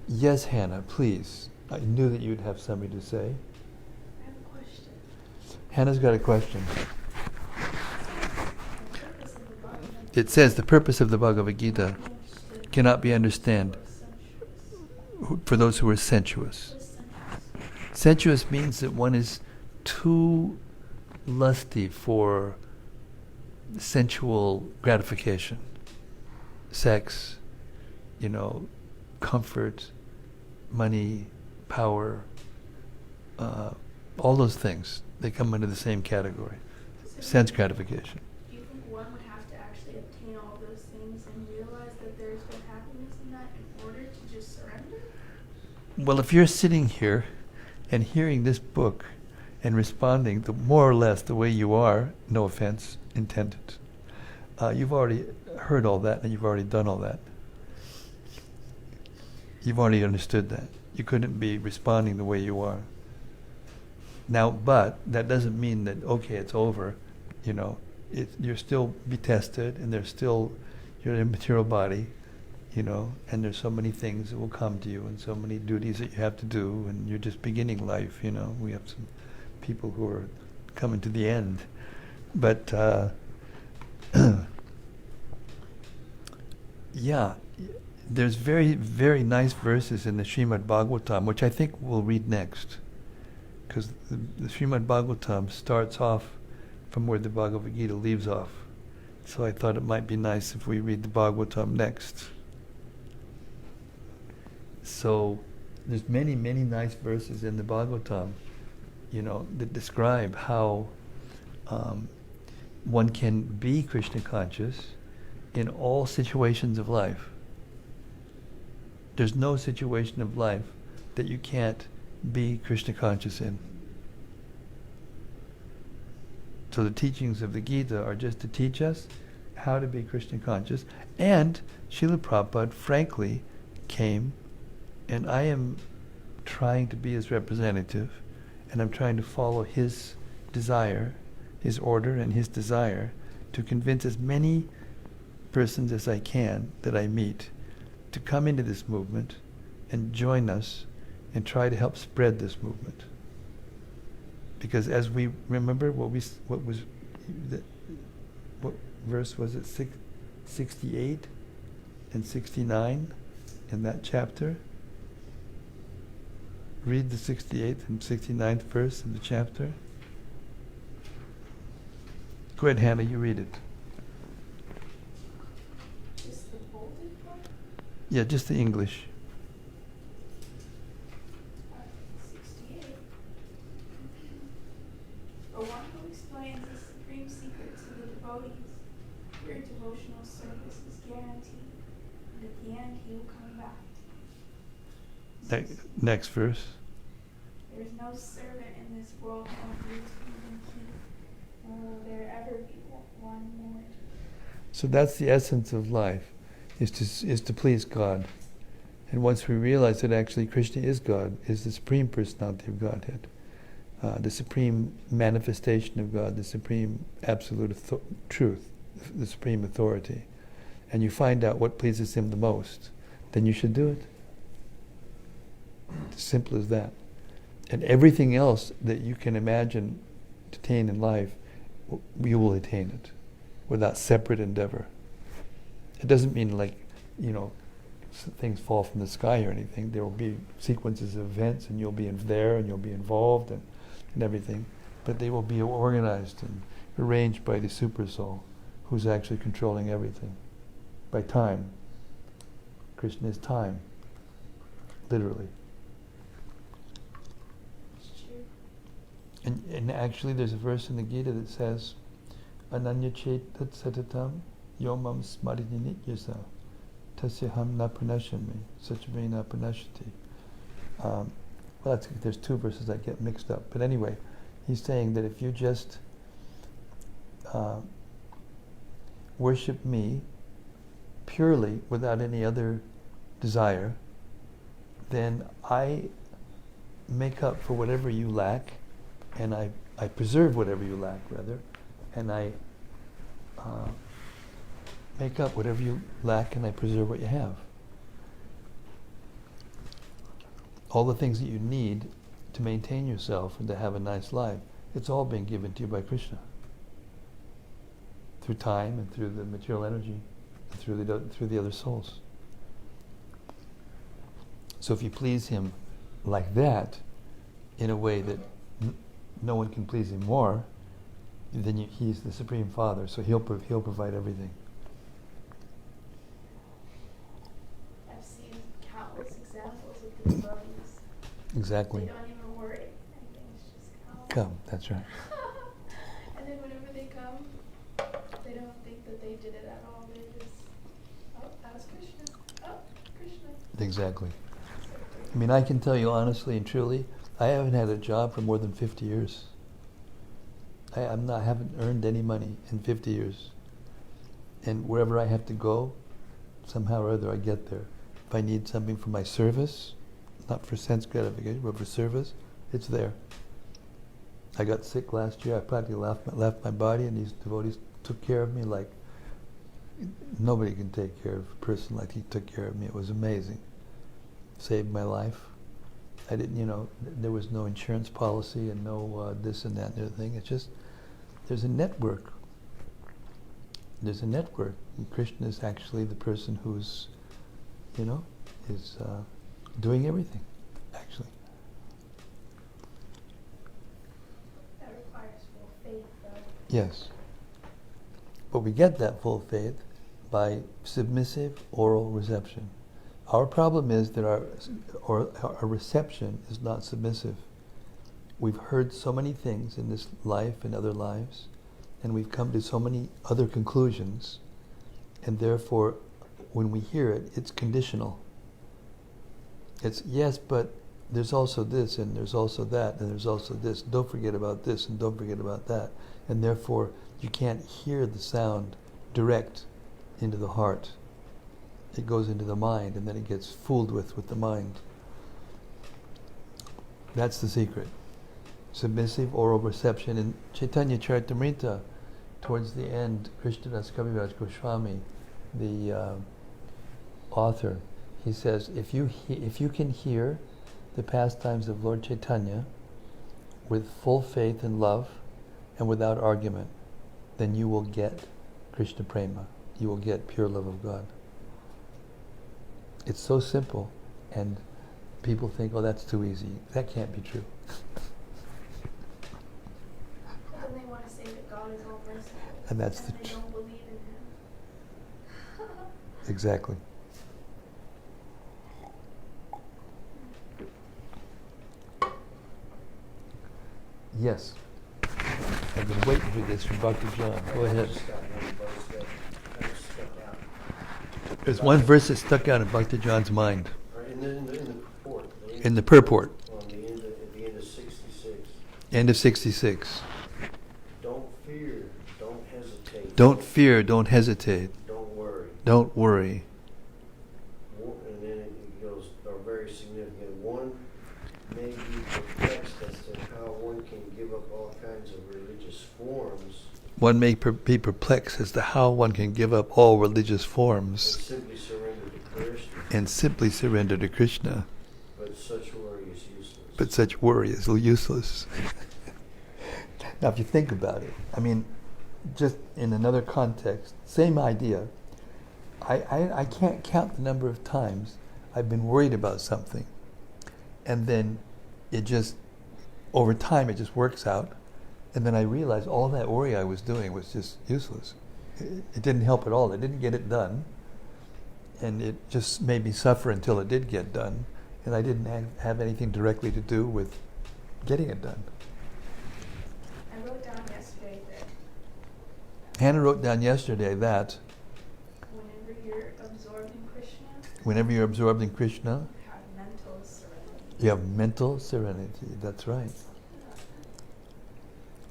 Yes, Hannah, please. I knew that you'd have something to say. I have a question. Hannah's got a question. The purpose of the Bhagavad It says the purpose of the Bhagavad-gita Gita cannot be understood for those who are sensuous. Sensuous means that one is too lusty for sensual gratification. Sex, comfort, money, power, all those things, they come under the same category. Sense gratification. Do you think one would have to actually obtain all those things and realize that there's no happiness in that in order to just surrender? Well, if you're sitting here and hearing this book and responding more or less the way you are, no offense intended, you've already heard all that and you've already done all that. You've already understood that. You couldn't be responding the way you are. Now, but that doesn't mean that, okay, it's over. You're still be tested, and you're in a material body, and there's so many things that will come to you, and so many duties that you have to do, and you're just beginning life, We have some people who are coming to the end. But, yeah, there's very, very nice verses in the Srimad Bhagavatam, which I think we'll read next. Because the Srimad Bhagavatam starts off from where the Bhagavad Gita leaves off. So I thought it might be nice if we read the Bhagavatam next. So there's many, many nice verses in the Bhagavatam, that describe how one can be Krishna conscious in all situations of life. There's no situation of life that you can't be Krishna conscious in. So the teachings of the Gita are just to teach us how to be Krishna conscious. And Srila Prabhupada, frankly, came, and I am trying to be his representative, and I'm trying to follow his desire, his order and his desire, to convince as many persons as I can that I meet to come into this movement and join us and try to help spread this movement. Because as we remember, what verse was it? 68? and 69 in that chapter. Read the 68th and 69th verse of the chapter. Go ahead, Hannah, you read it. Just the bolded part? Yeah, just the English. 68. For one who explains the supreme secret to the devotees, your devotional service is guaranteed, and at the end he will come back. Next verse. There is no servant in this world who will even keep, nor will there ever be one more. So that's the essence of life, is to please God. And once we realize that actually Krishna is God, is the Supreme Personality of Godhead, the supreme manifestation of God, the supreme absolute truth, the supreme authority, and you find out what pleases Him the most, then you should do it. As simple as that. And everything else that you can imagine to attain in life, you will attain it without separate endeavor. It doesn't mean like, things fall from the sky or anything. There will be sequences of events and you'll be there and you'll be involved and everything. But they will be organized and arranged by the Super Soul, who's actually controlling everything. By time. Krishna is time. Literally. And actually there's a verse in the Gita that says, Ananya chetat satatam yomam smariti nityasa tasyaham na pranashami sachame na pranashati. There's two verses that get mixed up. But anyway, he's saying that if you just worship me purely without any other desire, then I make up for whatever you lack, and I preserve whatever you lack, rather, and I make up whatever you lack, and I preserve what you have. All the things that you need to maintain yourself and to have a nice life, it's all being given to you by Krishna. Through time and through the material energy, and through the other souls. So if you please Him like that, in a way that no one can please Him more, then He's the Supreme Father, so He'll provide everything. I've seen countless examples of the devotees. Exactly. They don't even worry. Anything, it's just come. Come, that's right. And then whenever they come, they don't think that they did it at all. They just, that was Krishna. Oh, Krishna. Exactly. I mean, I can tell you honestly and truly, I haven't had a job for more than 50 years. I haven't earned any money in 50 years. And wherever I have to go, somehow or other I get there. If I need something for my service, not for sense gratification, but for service, it's there. I got sick last year. I practically left my body, and these devotees took care of me like nobody can take care of a person like He took care of me. It was amazing. Saved my life. I didn't, there was no insurance policy and no this and that and the other thing. It's just, there's a network. There's a network. And Krishna is actually the person who's, is doing everything, actually. That requires full faith, though. Yes. But we get that full faith by submissive oral reception. Our problem is that our reception is not submissive. We've heard so many things in this life and other lives, and we've come to so many other conclusions, and therefore, when we hear it, it's conditional. It's, yes, but there's also this, and there's also that, and there's also this. Don't forget about this, and don't forget about that. And therefore, you can't hear the sound direct into the heart. It goes into the mind, and then it gets fooled with the mind. That's the secret. Submissive oral reception. In Chaitanya Charitamrita, towards the end, Krishnadas Kaviraj Goswami, the author, he says, if you can hear the pastimes of Lord Chaitanya with full faith and love and without argument, then you will get Krishna Prema. You will get pure love of God. It's so simple, and people think, oh, that's too easy. That can't be true. But then they want to say that God is all merciful. And that's and the they tr- don't believe in him. Exactly. Yes. I've been waiting for this from Dr. John. Go ahead. There's one verse that stuck out in Dr. John's mind. In the purport. In the purport. On the end at the end of 66. End of 66. Don't fear, don't hesitate. Don't fear, don't hesitate. Don't worry. Don't worry. And then it goes, are very significant. One may be perplexed as to how one can give up all kinds of religious forms. One may be perplexed as to how one can give up all religious forms And simply surrender to Krishna. and simply surrender to Krishna. But such worry is useless. But such worry is useless. Now, if you think about it, I mean, just in another context, same idea. I can't count the number of times I've been worried about something, and then it just, over time, it just works out, and then I realize all that worry I was doing was just useless. It didn't help at all. It didn't get it done, and it just made me suffer until it did get done, and I didn't have anything directly to do with getting it done. I wrote down yesterday that Hannah wrote down yesterday that whenever you're absorbed in Krishna, whenever you're absorbed in Krishna, you have mental serenity. you have mental serenity. That's right.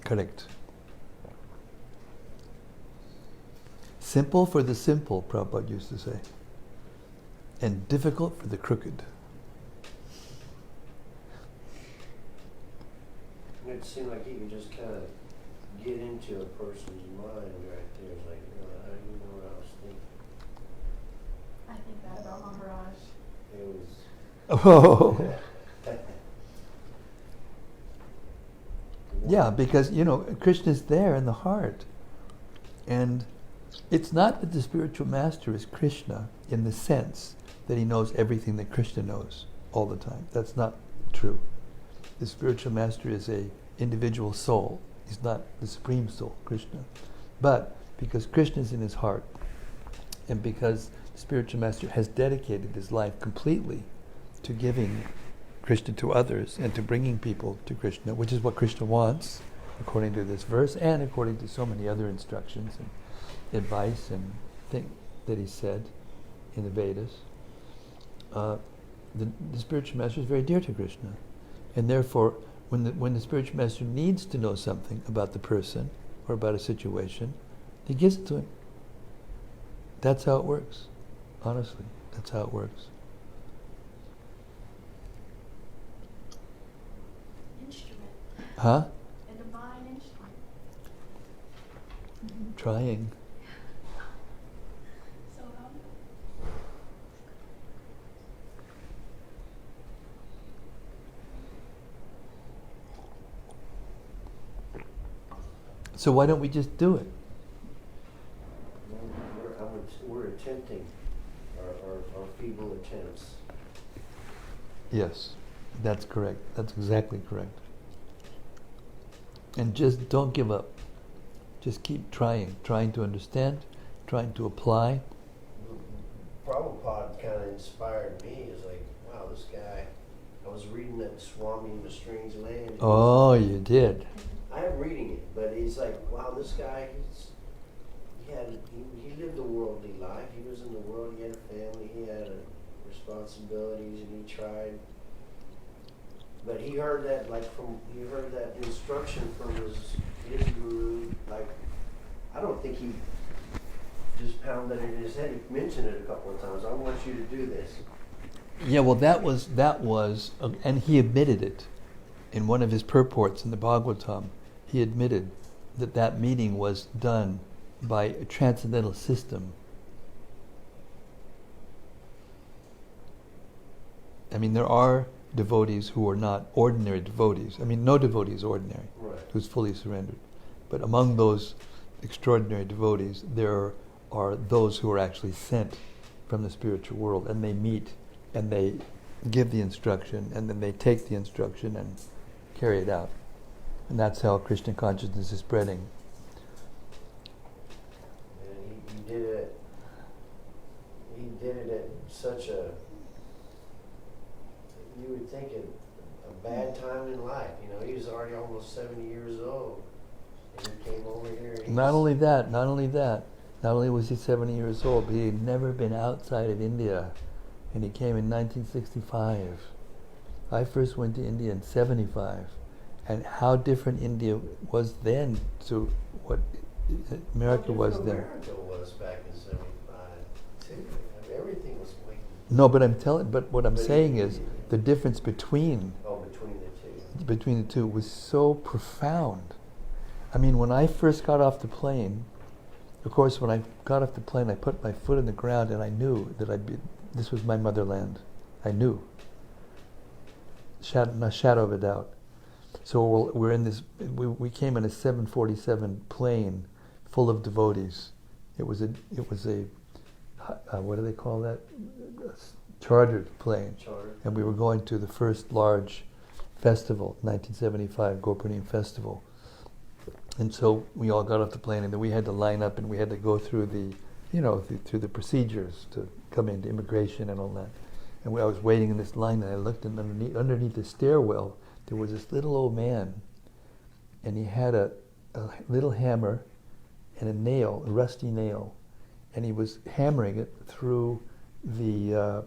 Correct. Simple for the simple, Prabhupada used to say, and difficult for the crooked. It seemed like you could just kind of get into a person's mind right there. It's like, how do you know what I was thinking? I think that about Maharaj. It was. Oh. Yeah, because, Krishna's there in the heart. And it's not that the spiritual master is Krishna in the sense that he knows everything that Krishna knows all the time. That's not true. The spiritual master is a individual soul. He's not the supreme soul, Krishna. But because Krishna is in his heart, and because the spiritual master has dedicated his life completely to giving Krishna to others and to bringing people to Krishna, which is what Krishna wants, according to this verse, and according to so many other instructions and advice and things that he said in the Vedas. The spiritual master is very dear to Krishna, and therefore, when the spiritual master needs to know something about the person or about a situation, he gives it to him. That's how it works. Honestly, that's how it works. Instrument. Huh? A divine instrument. Trying. So, So why don't we just do it? We're attempting our feeble attempts. Yes, that's correct. That's exactly correct. And just don't give up. Just keep trying to understand, trying to apply. Prabhupada kind of inspired me. It's like, wow, this guy. I was reading that Swami in a Strange Land. Oh, you did. I am reading it, but he's like, wow, this guy. He lived a worldly life. He was in the world. He had a family. He had responsibilities, and he tried. But he heard that instruction from his guru. Like, I don't think he just pounded it in his head. He mentioned it a couple of times. I want you to do this. Yeah, well, that was, and he admitted it in one of his purports in the Bhagavad-gita. He admitted that meeting was done by a transcendental system. I mean, there are devotees who are not ordinary devotees. I mean, no devotee is ordinary, Right. who's fully surrendered. But among those extraordinary devotees, there are those who are actually sent from the spiritual world, and they meet, and they give the instruction, and then they take the instruction and carry it out. And that's how Krishna consciousness is spreading. And he did it at such a, you would think a bad time in life. You know, he was already almost 70 years old. And he came over here. Not only was he 70 years old, but he had never been outside of India. And he came in 1965. I first went to India in 75. And how different India was then to what America was then. America was back in 75 too. I mean, everything was like. No, but what I'm saying is the difference between between the two was so profound. I mean, when I first got off the plane, of course, when I got off the plane, I put my foot in the ground and I knew that this was my motherland. I knew. Not a shadow of a doubt. So we're in this, we came in a 747 plane full of devotees. It was a what do they call that? A chartered plane. Chartered. And we were going to the first large festival, 1975 Gopurnim Festival. And so we all got off the plane, and then we had to line up, and we had to go through through the procedures to come into immigration and all that. And I was waiting in this line, and I looked, and underneath the stairwell, there was this little old man, and he had a little hammer and a rusty nail, and he was hammering it through the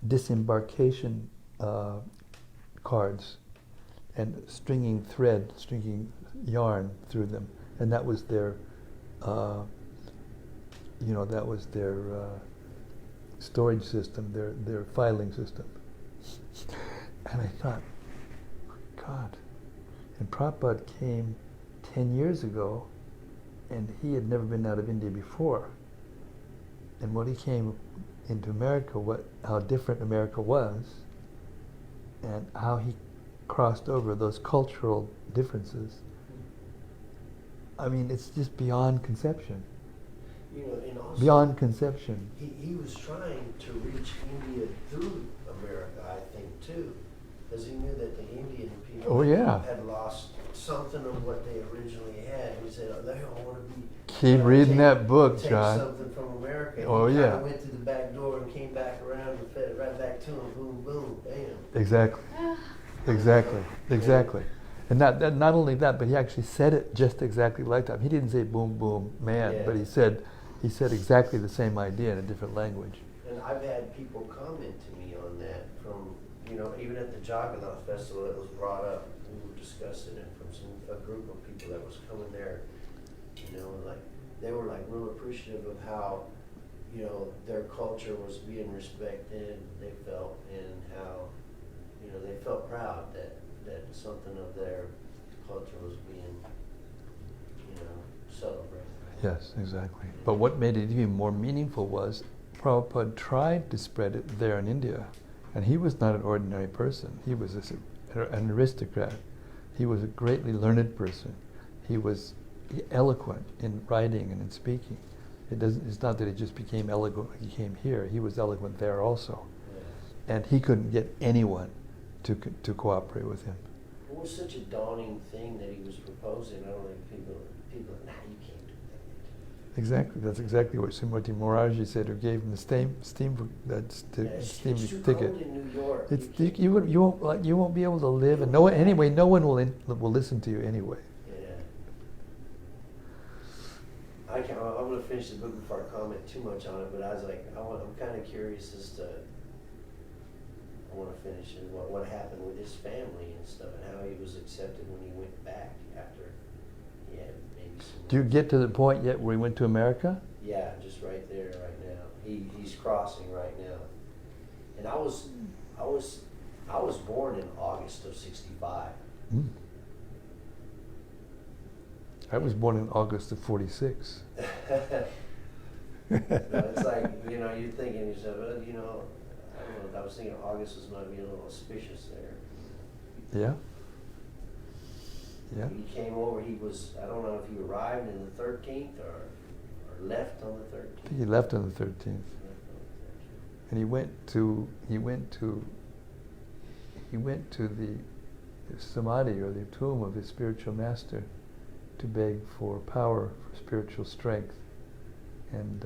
disembarkation cards and stringing yarn through them, and that was their storage system, their filing system. And I thought, God. And Prabhupada came 10 years ago, and he had never been out of India before. And when he came into America, how different America was, and how he crossed over those cultural differences. I mean, it's just beyond conception. You know, and also beyond conception. He was trying to reach India through America, I think, too. Because he knew that the Indian people had lost something of what they originally had. He said, they all want to be... Keep reading that book, take John. Something from America. And he kind of went through the back door and came back around and fed it right back to him. Boom, boom, bam. Exactly. And not only that, but he actually said it just exactly like that. He didn't say boom, boom, man, but he said exactly the same idea in a different language. And I've had people comment to me on that from, even at the Jagannath Festival, it was brought up. We were discussing it from a group of people that was coming there, like they were like real appreciative of how, their culture was being respected, they felt, and how, they felt proud that something of their culture was being, celebrated. Yes, exactly. But what made it even more meaningful was Prabhupada tried to spread it there in India. And he was not an ordinary person. He was an aristocrat. He was a greatly learned person. He was eloquent in writing and in speaking. It's not that he just became eloquent when he came here. He was eloquent there also. Yeah. And he couldn't get anyone to cooperate with him. It was such a daunting thing that he was proposing. I don't think people you can't do that. Exactly. That's exactly what Srimati Moraji said, who gave him the steam It's too ticket. cold in New York. You won't be able to live, and no one will listen to you anyway. Yeah. I'm going to finish the book before I comment too much on it, but I was like, I'm kind of curious as to. I want to finish it. What happened with his family and stuff, and how he was accepted when he went back after he had maybe some. Do you get to the point yet where he went to America? Yeah, just right there, right now. He's crossing right now, and I was born in August of '65. Mm. I was born in August of '46. No, it's like you're thinking to yourself, I don't know. I was thinking August was might be a little auspicious there. Yeah. Yeah. He came over. I don't know if he arrived on the 13th or left on the 13th. I think he left on the 13th. And he went to the samadhi or the tomb of his spiritual master to beg for power, for spiritual strength. And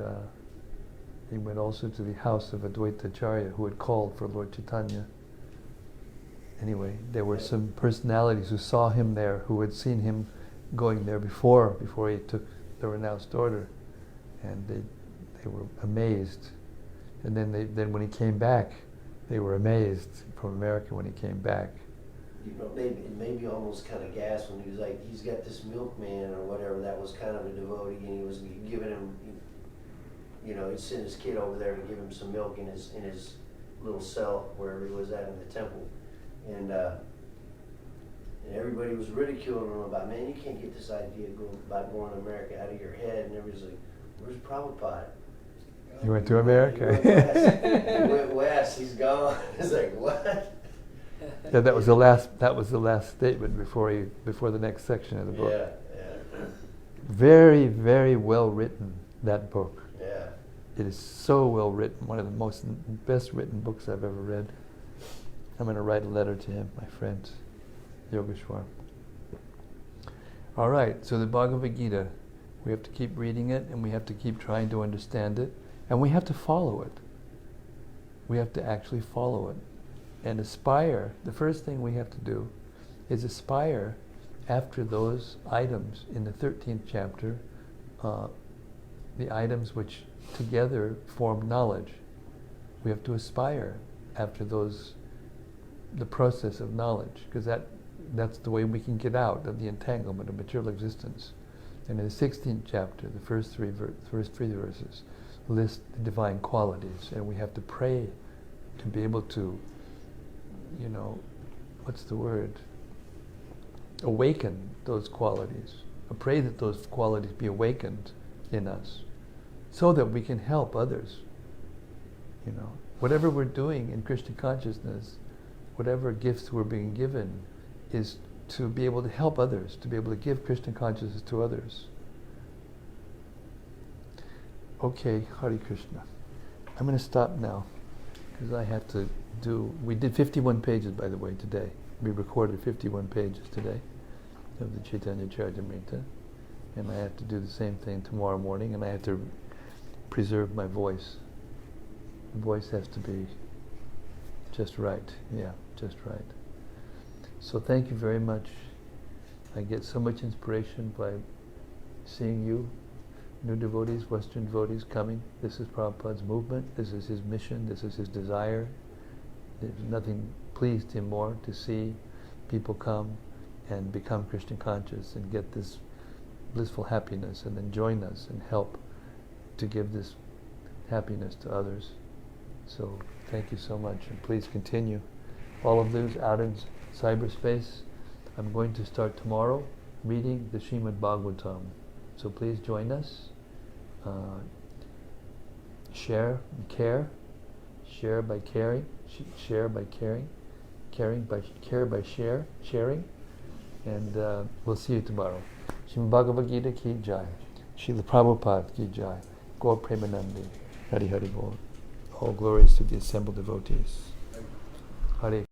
he went also to the house of Advaita Acharya, who had called for Lord Chaitanya. Anyway, there were some personalities who saw him there, who had seen him going there before he took the renounced order, and they were amazed. And then when he came back, they were amazed from America when he came back. You know, it made me almost kind of gasp when he was like, he's got this milkman or whatever that was kind of a devotee, and he was giving him, you know, he'd send his kid over there to give him some milk in his little cell wherever he was at in the temple, and everybody was ridiculing him about, man, you can't get this idea about going to America out of your head, and everybody's like, where's Prabhupada? He went to America. He went west. He's gone. It's like, what? Yeah, that was the last statement before the next section of the book. Yeah. Very, very well written, that book. Yeah. It is so well written. One of the best written books I've ever read. I'm going to write a letter to him, my friend, Yogeshwar. All right, so the Bhagavad-gita, we have to keep reading it, and we have to keep trying to understand it, and we have to follow it. We have to actually follow it. And aspire, the first thing we have to do is aspire after those items in the 13th chapter, the items which together form knowledge. We have to aspire after those, the process of knowledge, because that's the way we can get out of the entanglement of material existence. And in the 16th chapter, the first three verses list the divine qualities, and we have to pray to be able to, you know, what's the word? Awaken those qualities. I pray that those qualities be awakened in us so that we can help others. You know, whatever we're doing in Krishna consciousness, whatever gifts we're being given, is to be able to help others, to be able to give Krishna consciousness to others. Okay, Hare Krishna. I'm going to stop now because I have to we did 51 pages, by the way, today. We recorded 51 pages today of the Chaitanya Charitamrita, and I have to do the same thing tomorrow morning, and I have to preserve my voice. The voice has to be just right. Yeah, just right. So thank you very much. I get so much inspiration by seeing you, new devotees, Western devotees coming. This is Prabhupada's movement. This is his mission. This is his desire. There's nothing pleased him more to see people come and become Krishna conscious and get this blissful happiness and then join us and help to give this happiness to others. So thank you so much, and please continue. All of those out in cyberspace, I'm going to start tomorrow reading the Srimad Bhagavatam. So please join us. Share and care. Share by caring. Share by caring. Caring by care by sharing. And we'll see you tomorrow. Srimad Bhagavad-gita ki jai. Srila Prabhupada ki jai. Gaur Premanandi. Hari Hari Bol. All glories to the assembled devotees. Hare